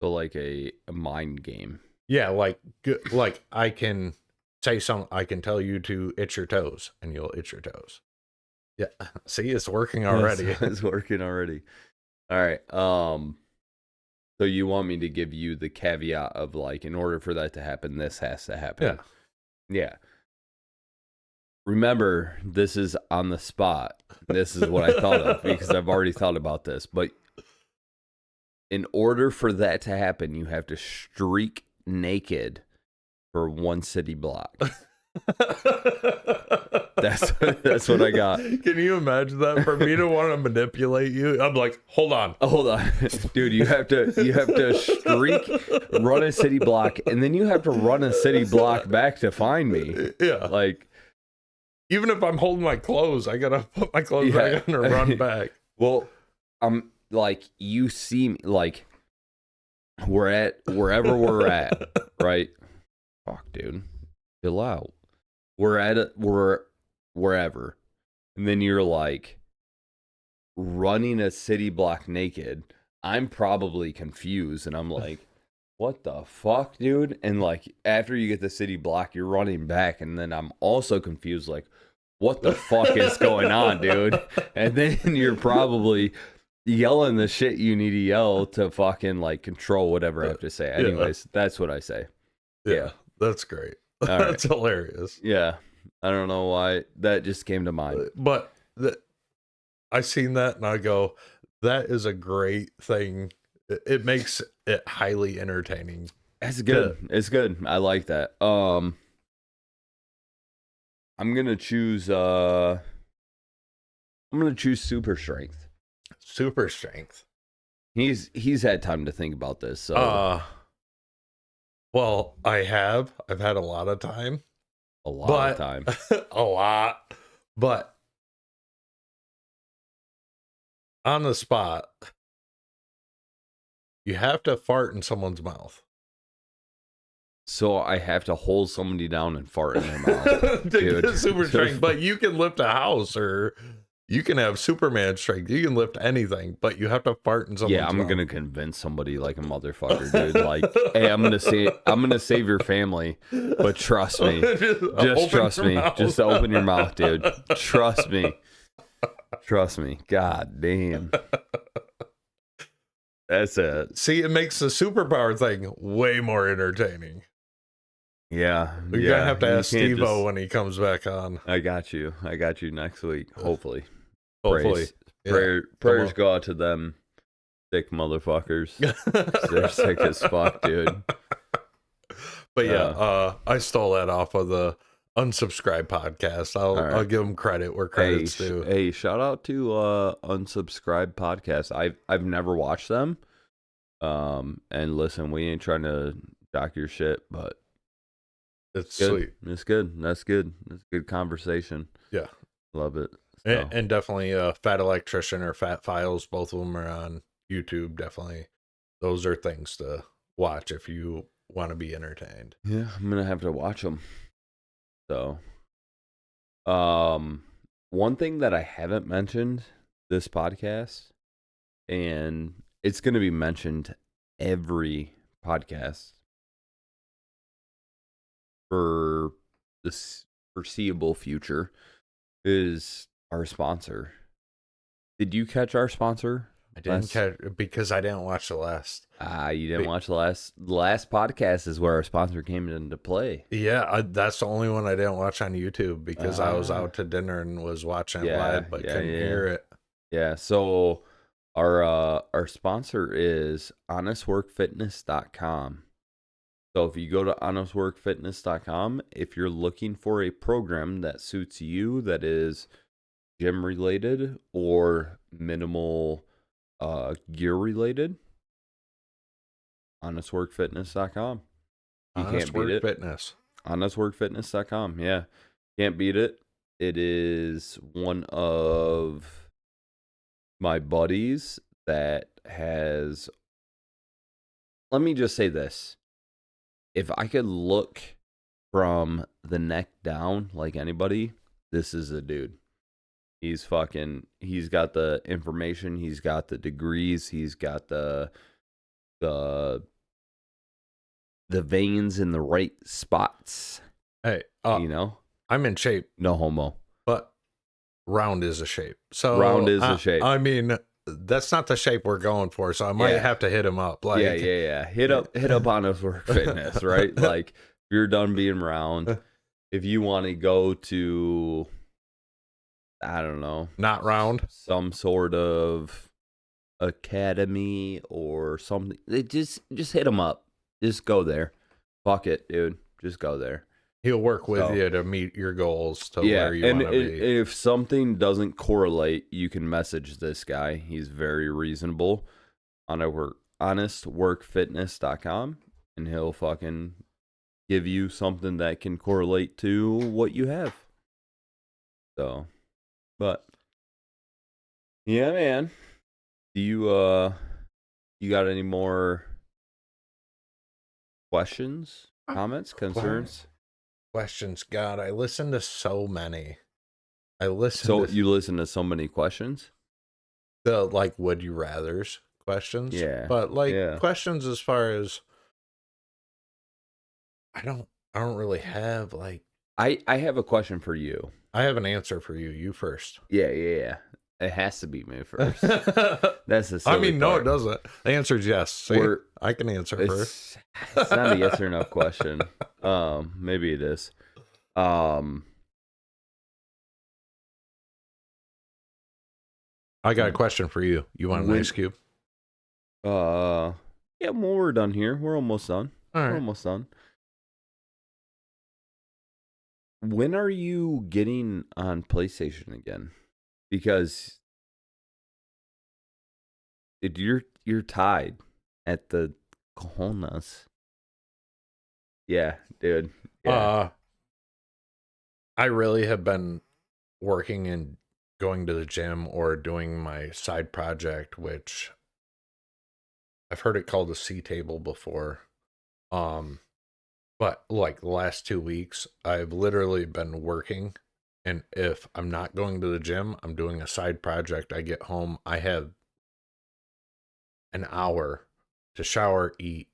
Speaker 1: So like a mind game.
Speaker 2: Yeah, like I can say something. I can tell you to itch your toes, and you'll itch your toes. Yeah, see, it's working already.
Speaker 1: Yes, it's working already. All right. So you want me to give you the caveat of like, in order for that to happen, this has to happen. Yeah. Remember, this is on the spot. This is what I thought of because I've already thought about this. But in order for that to happen, you have to streak naked for one city block. That's what I got.
Speaker 2: Can you imagine that? For me to want to manipulate you, I'm like, hold on,
Speaker 1: dude. You have to streak, run a city block, and then you have to run a city block back to find me.
Speaker 2: Yeah,
Speaker 1: like
Speaker 2: even if I'm holding my clothes, I gotta put my clothes back on and run back.
Speaker 1: Well, I'm like, you see me, like we're at wherever we're at, right? Fuck, dude, chill out. We're wherever, and then you're like running a city block naked. I'm probably confused, and I'm like, what the fuck, dude? And like after you get the city block, you're running back, and then I'm also confused, like, what the fuck is going on, dude? And then you're probably yelling the shit you need to yell to fucking like control whatever I have to say. Anyways, that's what I say.
Speaker 2: Yeah, that's great.
Speaker 1: All
Speaker 2: That's hilarious.
Speaker 1: Yeah. I don't know why that just came to mind.
Speaker 2: But I seen that and I go, that is a great thing. It makes it highly entertaining.
Speaker 1: It's good. It's good. I like that. I'm gonna choose super strength.
Speaker 2: Super strength.
Speaker 1: He's had time to think about this, so
Speaker 2: well, I've had a lot of time.
Speaker 1: A lot of time.
Speaker 2: A lot. But on the spot, you have to fart in someone's mouth.
Speaker 1: So I have to hold somebody down and fart in their mouth.
Speaker 2: To get super strength. But you can lift a house, or you can have Superman strength. You can lift anything, but you have to fart in someone's mouth.
Speaker 1: Yeah, I'm gonna convince somebody like a motherfucker, dude. Like, hey, I'm gonna save your family, but trust me, just trust me, just open your mouth, dude. Trust me. God damn. That's it.
Speaker 2: See, it makes the superpower thing way more entertaining.
Speaker 1: Yeah.
Speaker 2: You're gonna have to ask Steve-O when he comes back on.
Speaker 1: I got you next week, hopefully.
Speaker 2: Hopefully.
Speaker 1: Prayers go out to them sick motherfuckers. They're sick as fuck, dude.
Speaker 2: But yeah, I stole that off of the Unsubscribe podcast. I'll give them credit where credit's due.
Speaker 1: Hey, shout out to Unsubscribe podcast. I've never watched them. And listen, we ain't trying to dock your shit, but
Speaker 2: it's
Speaker 1: good.
Speaker 2: Sweet.
Speaker 1: It's good. That's good. That's a good conversation.
Speaker 2: Yeah.
Speaker 1: Love it. So.
Speaker 2: And definitely Fat Electrician or Fat Files. Both of them are on YouTube. Definitely. Those are things to watch if you want to be entertained.
Speaker 1: Yeah, I'm going to have to watch them. So, one thing that I haven't mentioned this podcast, and it's going to be mentioned every podcast for the foreseeable future, is our sponsor. Did you catch our sponsor?
Speaker 2: I didn't catch because I didn't watch the last.
Speaker 1: You didn't watch the last podcast is where our sponsor came into play.
Speaker 2: Yeah, that's the only one I didn't watch on YouTube because I was out to dinner and was watching it live, but couldn't hear it.
Speaker 1: Yeah, so our sponsor is honestworkfitness.com. So if you go to honestworkfitness.com, if you're looking for a program that suits you, that is gym related or minimal gear related, honestworkfitness.com. You can't beat it.
Speaker 2: Fitness.
Speaker 1: honestworkfitness.com. Yeah. Can't beat it. It is one of my buddies that has, let me just say this. If I could look from the neck down like anybody, this is a dude. He's got the information, he's got the degrees, he's got the veins in the right spots.
Speaker 2: Hey,
Speaker 1: You know?
Speaker 2: I'm in shape,
Speaker 1: No homo.
Speaker 2: but round is a shape. So
Speaker 1: Round is a shape.
Speaker 2: I mean, that's not the shape we're going for. So I might
Speaker 1: Yeah.
Speaker 2: have to hit him up. Like,
Speaker 1: Yeah. Hit up Honest Work Fitness, right? Like, if you're done being round, if you want to go to, I don't know,
Speaker 2: not round.
Speaker 1: some sort of academy or something, just hit them up. Just go there. Fuck it, dude. Just go there.
Speaker 2: He'll work with
Speaker 1: So-
Speaker 2: you to meet your goals to
Speaker 1: Yeah,
Speaker 2: where you
Speaker 1: and
Speaker 2: want to be.
Speaker 1: if something doesn't correlate, you can message this guy. He's very reasonable. On honestworkfitness.com, and he'll fucking give you something that can correlate to what you have. So, but yeah, man. Do you got any more questions, comments, concerns?
Speaker 2: Questions. God, I listen to so many. I listen
Speaker 1: So
Speaker 2: to
Speaker 1: you listen to so many questions?
Speaker 2: the like would you rathers questions.
Speaker 1: Yeah.
Speaker 2: But like
Speaker 1: Yeah.
Speaker 2: questions as far as I don't really have like
Speaker 1: I have a question for you.
Speaker 2: I have an answer for you. You first.
Speaker 1: Yeah. It has to be me first. That's the
Speaker 2: I
Speaker 1: silly
Speaker 2: mean, no,
Speaker 1: part.
Speaker 2: it doesn't. The answer is yes. See,
Speaker 1: We're-
Speaker 2: I can answer first.
Speaker 1: It's not a yes or no question. Maybe it is.
Speaker 2: I got a question for you. You want an
Speaker 1: When-
Speaker 2: ice cube?
Speaker 1: Yeah, well, we're done here. We're almost done.
Speaker 2: All
Speaker 1: We're
Speaker 2: right.
Speaker 1: almost done. When are you getting on PlayStation again? Because you're tied at the cojones. Yeah, dude. Yeah.
Speaker 2: I really have been working and going to the gym or doing my side project, which I've heard it called a C table before. But like the last 2 weeks, I've literally been working. And if I'm not going to the gym, I'm doing a side project. I get home, I have an hour to shower, eat,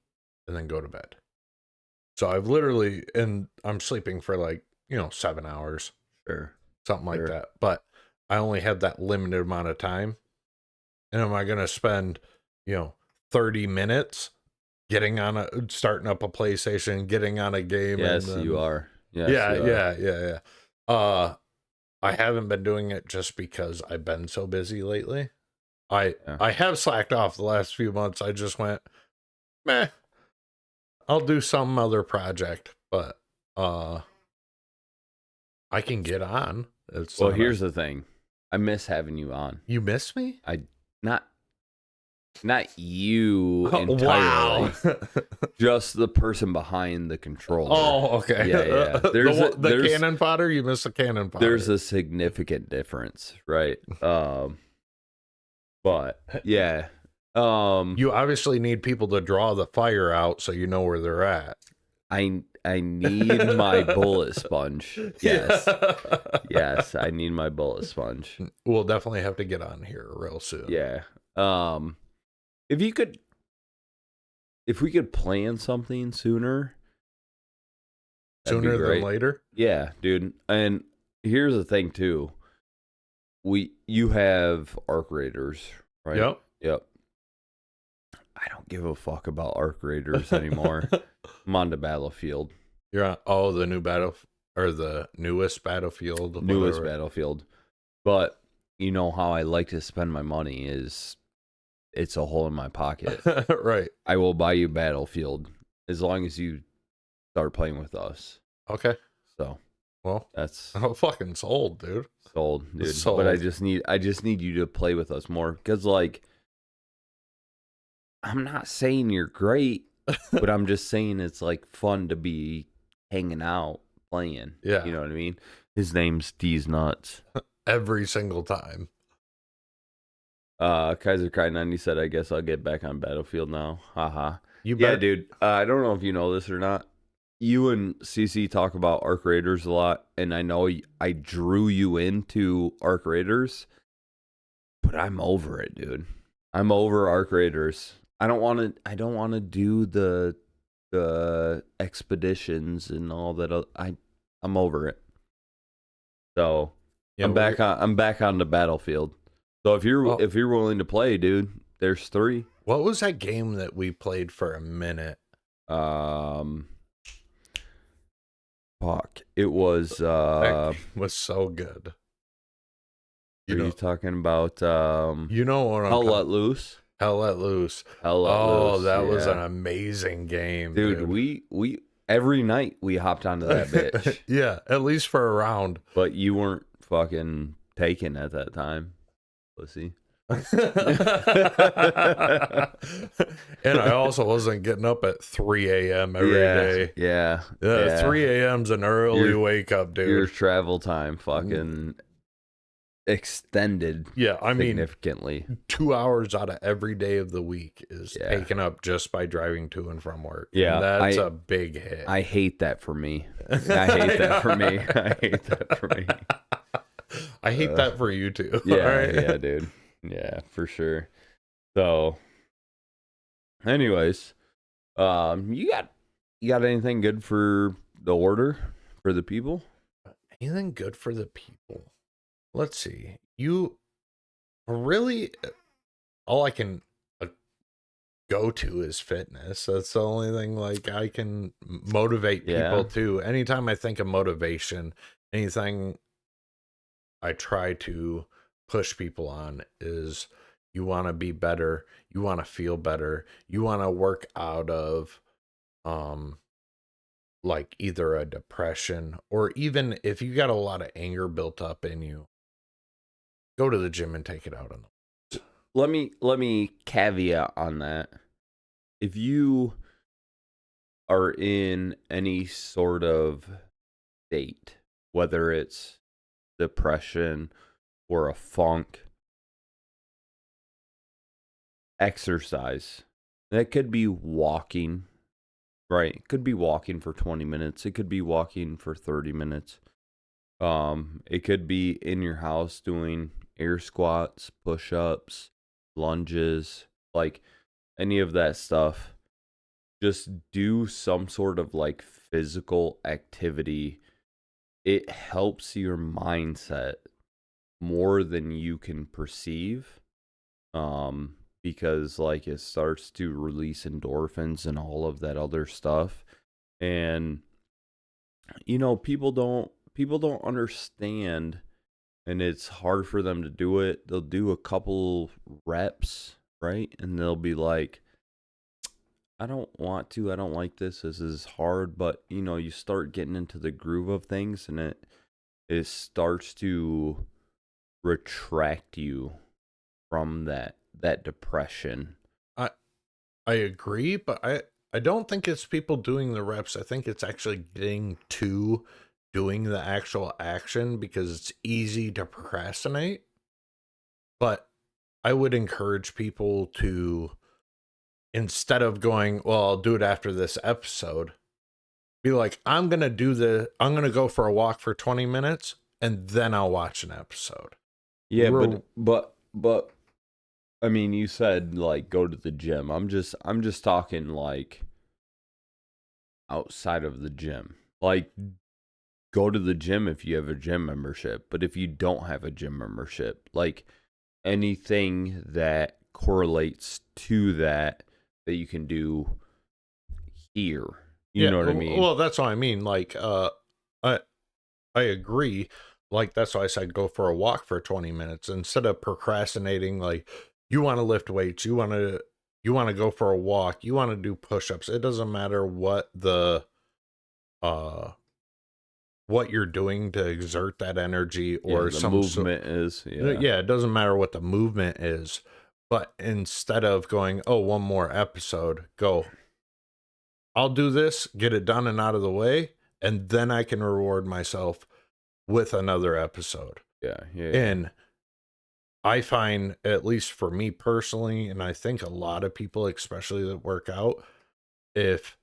Speaker 2: and then go to bed. So I've literally, and I'm sleeping for like, 7 hours,
Speaker 1: Sure.
Speaker 2: something like
Speaker 1: Sure.
Speaker 2: that. But I only have that limited amount of time. And am I going to spend, 30 minutes starting up a PlayStation, getting on a game?
Speaker 1: Yes,
Speaker 2: and then,
Speaker 1: you are. Yes,
Speaker 2: yeah. I haven't been doing it just because I've been so busy lately. I have slacked off the last few months. I just went, meh, I'll do some other project, but I can get on.
Speaker 1: Well, here's the thing. I miss having you on.
Speaker 2: You miss me?
Speaker 1: Not you entirely.
Speaker 2: Wow.
Speaker 1: Just the person behind the controller.
Speaker 2: Oh, okay.
Speaker 1: Yeah. There's
Speaker 2: the cannon fodder. You miss the cannon fodder.
Speaker 1: There's a significant difference, right? But yeah.
Speaker 2: You obviously need people to draw the fire out so you know where they're at.
Speaker 1: I need my bullet sponge. Yes. Yes, I need my bullet sponge.
Speaker 2: We'll definitely have to get on here real soon.
Speaker 1: Yeah. If we could plan something sooner. that'd be
Speaker 2: Sooner than
Speaker 1: great.
Speaker 2: later.
Speaker 1: Yeah, dude. And here's the thing too. You have arc raiders, right? Yep. I don't give a fuck about arc raiders anymore. I'm on to Battlefield.
Speaker 2: You're on the new the newest Battlefield.
Speaker 1: Newest
Speaker 2: whatever.
Speaker 1: Battlefield. But you know how I like to spend my money is it's a hole in my pocket.
Speaker 2: Right.
Speaker 1: I will buy you Battlefield as long as you start playing with us.
Speaker 2: Okay.
Speaker 1: So
Speaker 2: Well,
Speaker 1: that's
Speaker 2: I'm fucking sold, dude.
Speaker 1: sold, dude.
Speaker 2: Sold.
Speaker 1: But I just need you to play with us more, because like I'm not saying you're great, but I'm just saying it's like fun to be hanging out playing.
Speaker 2: Yeah.
Speaker 1: You know what I mean? His name's D's Nuts.
Speaker 2: Every single time.
Speaker 1: Kaiser Kai 90 said, I guess I'll get back on Battlefield now. Haha.
Speaker 2: You
Speaker 1: Yeah,
Speaker 2: bet.
Speaker 1: dude. I don't know if you know this or not. You and CC talk about Arc Raiders a lot, and I know I drew you into Arc Raiders, but I'm over it, dude. I'm over Arc Raiders. I don't want to do the expeditions and all that. I'm over it. So
Speaker 2: Yeah,
Speaker 1: I'm back on the Battlefield. So if you're willing to play, dude, there's 3.
Speaker 2: What was that game that we played for a minute?
Speaker 1: Fuck. It was
Speaker 2: That game was so good.
Speaker 1: are you talking about
Speaker 2: You know what I'm
Speaker 1: Hell Let Loose?
Speaker 2: Hell Let Loose.
Speaker 1: Hell Let Loose.
Speaker 2: Oh, that was an
Speaker 1: yeah.
Speaker 2: amazing game,
Speaker 1: Dude, we every night we hopped onto that bitch.
Speaker 2: Yeah, at least for a round.
Speaker 1: But you weren't fucking taken at that time. Pussy.
Speaker 2: And I also wasn't getting up at 3 a.m. every day.
Speaker 1: Yeah.
Speaker 2: 3 a.m.'s an early wake up, dude.
Speaker 1: Your travel time fucking extended
Speaker 2: Yeah, I mean,
Speaker 1: significantly.
Speaker 2: 2 hours out of every day of the week is
Speaker 1: Yeah.
Speaker 2: taken up just by driving to and from work.
Speaker 1: Yeah,
Speaker 2: And that's a big hit.
Speaker 1: I hate that for me. I hate that for me. I hate that for me.
Speaker 2: I hate that for you too.
Speaker 1: Yeah,
Speaker 2: right?
Speaker 1: yeah, dude. Yeah, for sure. So, anyways, you got anything good for the order for the people?
Speaker 2: Anything good for the people? Let's see. You really, all I can go to is fitness. That's the only thing like I can motivate people to. Anytime I think of motivation, anything I try to push people on is you want to be better, you want to feel better, you want to work out of like either a depression, or even if you got a lot of anger built up in you, go to the gym and take it out on them.
Speaker 1: Let me caveat on that. If you are in any sort of state, whether it's depression or a funk, exercise. That could be walking, right? It could be walking for 20 minutes. It could be walking for 30 minutes. It could be in your house doing air squats, push-ups, lunges, like any of that stuff. Just do some sort of like physical activity. It helps your mindset more than you can perceive. Because like it starts to release endorphins and all of that other stuff. And you know, people don't understand, and it's hard for them to do it. They'll do a couple reps, right? And they'll be like, I don't want to, I don't like this. This is hard, but you know, you start getting into the groove of things, and it starts to retract you from that depression.
Speaker 2: I agree, but I don't think it's people doing the reps. I think it's actually getting to doing the actual action, because it's easy to procrastinate. But I would encourage people to, instead of going, well, I'll do it after this episode, be like, I'm going to go for a walk for 20 minutes and then I'll watch an episode.
Speaker 1: Yeah, but I mean, you said like go to the gym. I'm just talking like outside of the gym. Like go to the gym if you have a gym membership, but if you don't have a gym membership, like anything that correlates to that you can do here. You know what I mean?
Speaker 2: Well, that's what I mean. Like I agree. Like that's why I said go for a walk for 20 minutes instead of procrastinating. Like you want to lift weights, you want to go for a walk, you want to do push-ups. It doesn't matter what the what you're doing to exert that energy or
Speaker 1: the movement is.
Speaker 2: Yeah, it doesn't matter what the movement is. But instead of going, oh, one more episode, go, I'll do this, get it done and out of the way, and then I can reward myself with another episode.
Speaker 1: Yeah.
Speaker 2: And I find, at least for me personally, and I think a lot of people, especially that work out, if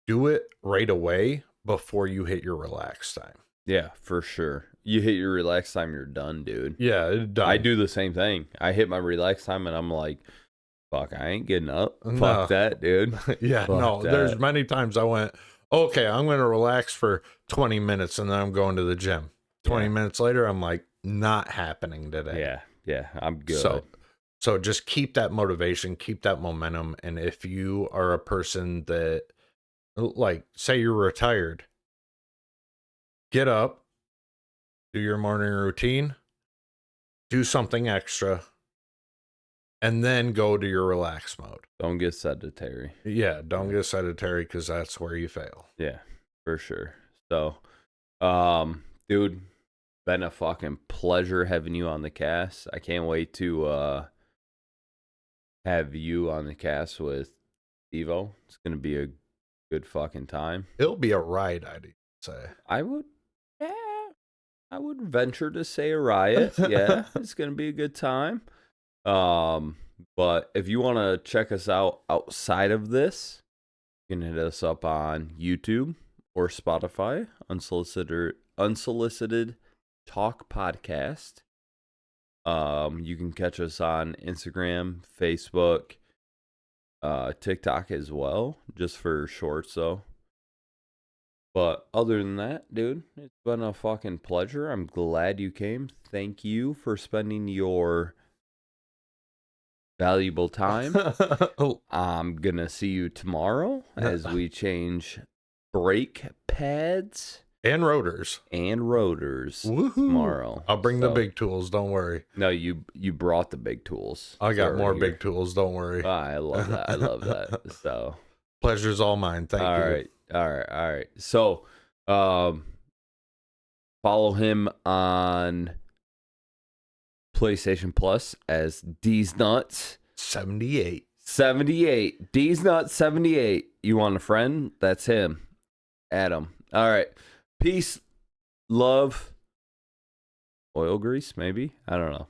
Speaker 2: do it right away before you hit your relax time.
Speaker 1: Yeah, for sure. You hit your relax time, you're done, dude.
Speaker 2: Yeah, done.
Speaker 1: I do the same thing. I hit my relax time and I'm like, fuck, I ain't getting up.
Speaker 2: No.
Speaker 1: Fuck that, dude.
Speaker 2: Yeah,
Speaker 1: Fuck
Speaker 2: no,
Speaker 1: that.
Speaker 2: there's many times I went, okay, I'm going to relax for 20 minutes and then I'm going to the gym. 20 minutes later, I'm like, not happening today.
Speaker 1: Yeah, I'm good.
Speaker 2: So just keep that motivation, keep that momentum. And if you are a person that, like, say you're retired, get up, do your morning routine, do something extra, and then go to your relax mode.
Speaker 1: Don't get sedentary.
Speaker 2: Yeah, don't get sedentary because that's where you fail.
Speaker 1: Yeah, for sure. So, dude, been a fucking pleasure having you on the cast. I can't wait to have you on the cast with Evo. It's gonna be a good fucking time.
Speaker 2: It'll be a ride, I'd say.
Speaker 1: I would venture to say a riot. Yeah, it's gonna be a good time. But if you want to check us out outside of this, you can hit us up on YouTube or Spotify, Unsolicited Talk Podcast. You can catch us on Instagram, Facebook, TikTok as well, just for shorts though. But other than that, dude, it's been a fucking pleasure. I'm glad you came. Thank you for spending your valuable time. I'm gonna see you tomorrow as we change brake pads
Speaker 2: and rotors
Speaker 1: Woohoo. Tomorrow.
Speaker 2: I'll bring the big tools, don't worry.
Speaker 1: No, you brought the big tools.
Speaker 2: I got more big tools, don't worry.
Speaker 1: I love that. So
Speaker 2: pleasure's all mine. Thank you.
Speaker 1: All right. So follow him on PlayStation Plus as D's Nuts
Speaker 2: 78.
Speaker 1: D's Nuts 78. You want a friend? That's him. Adam. All right. Peace, love, oil grease, maybe? I don't know.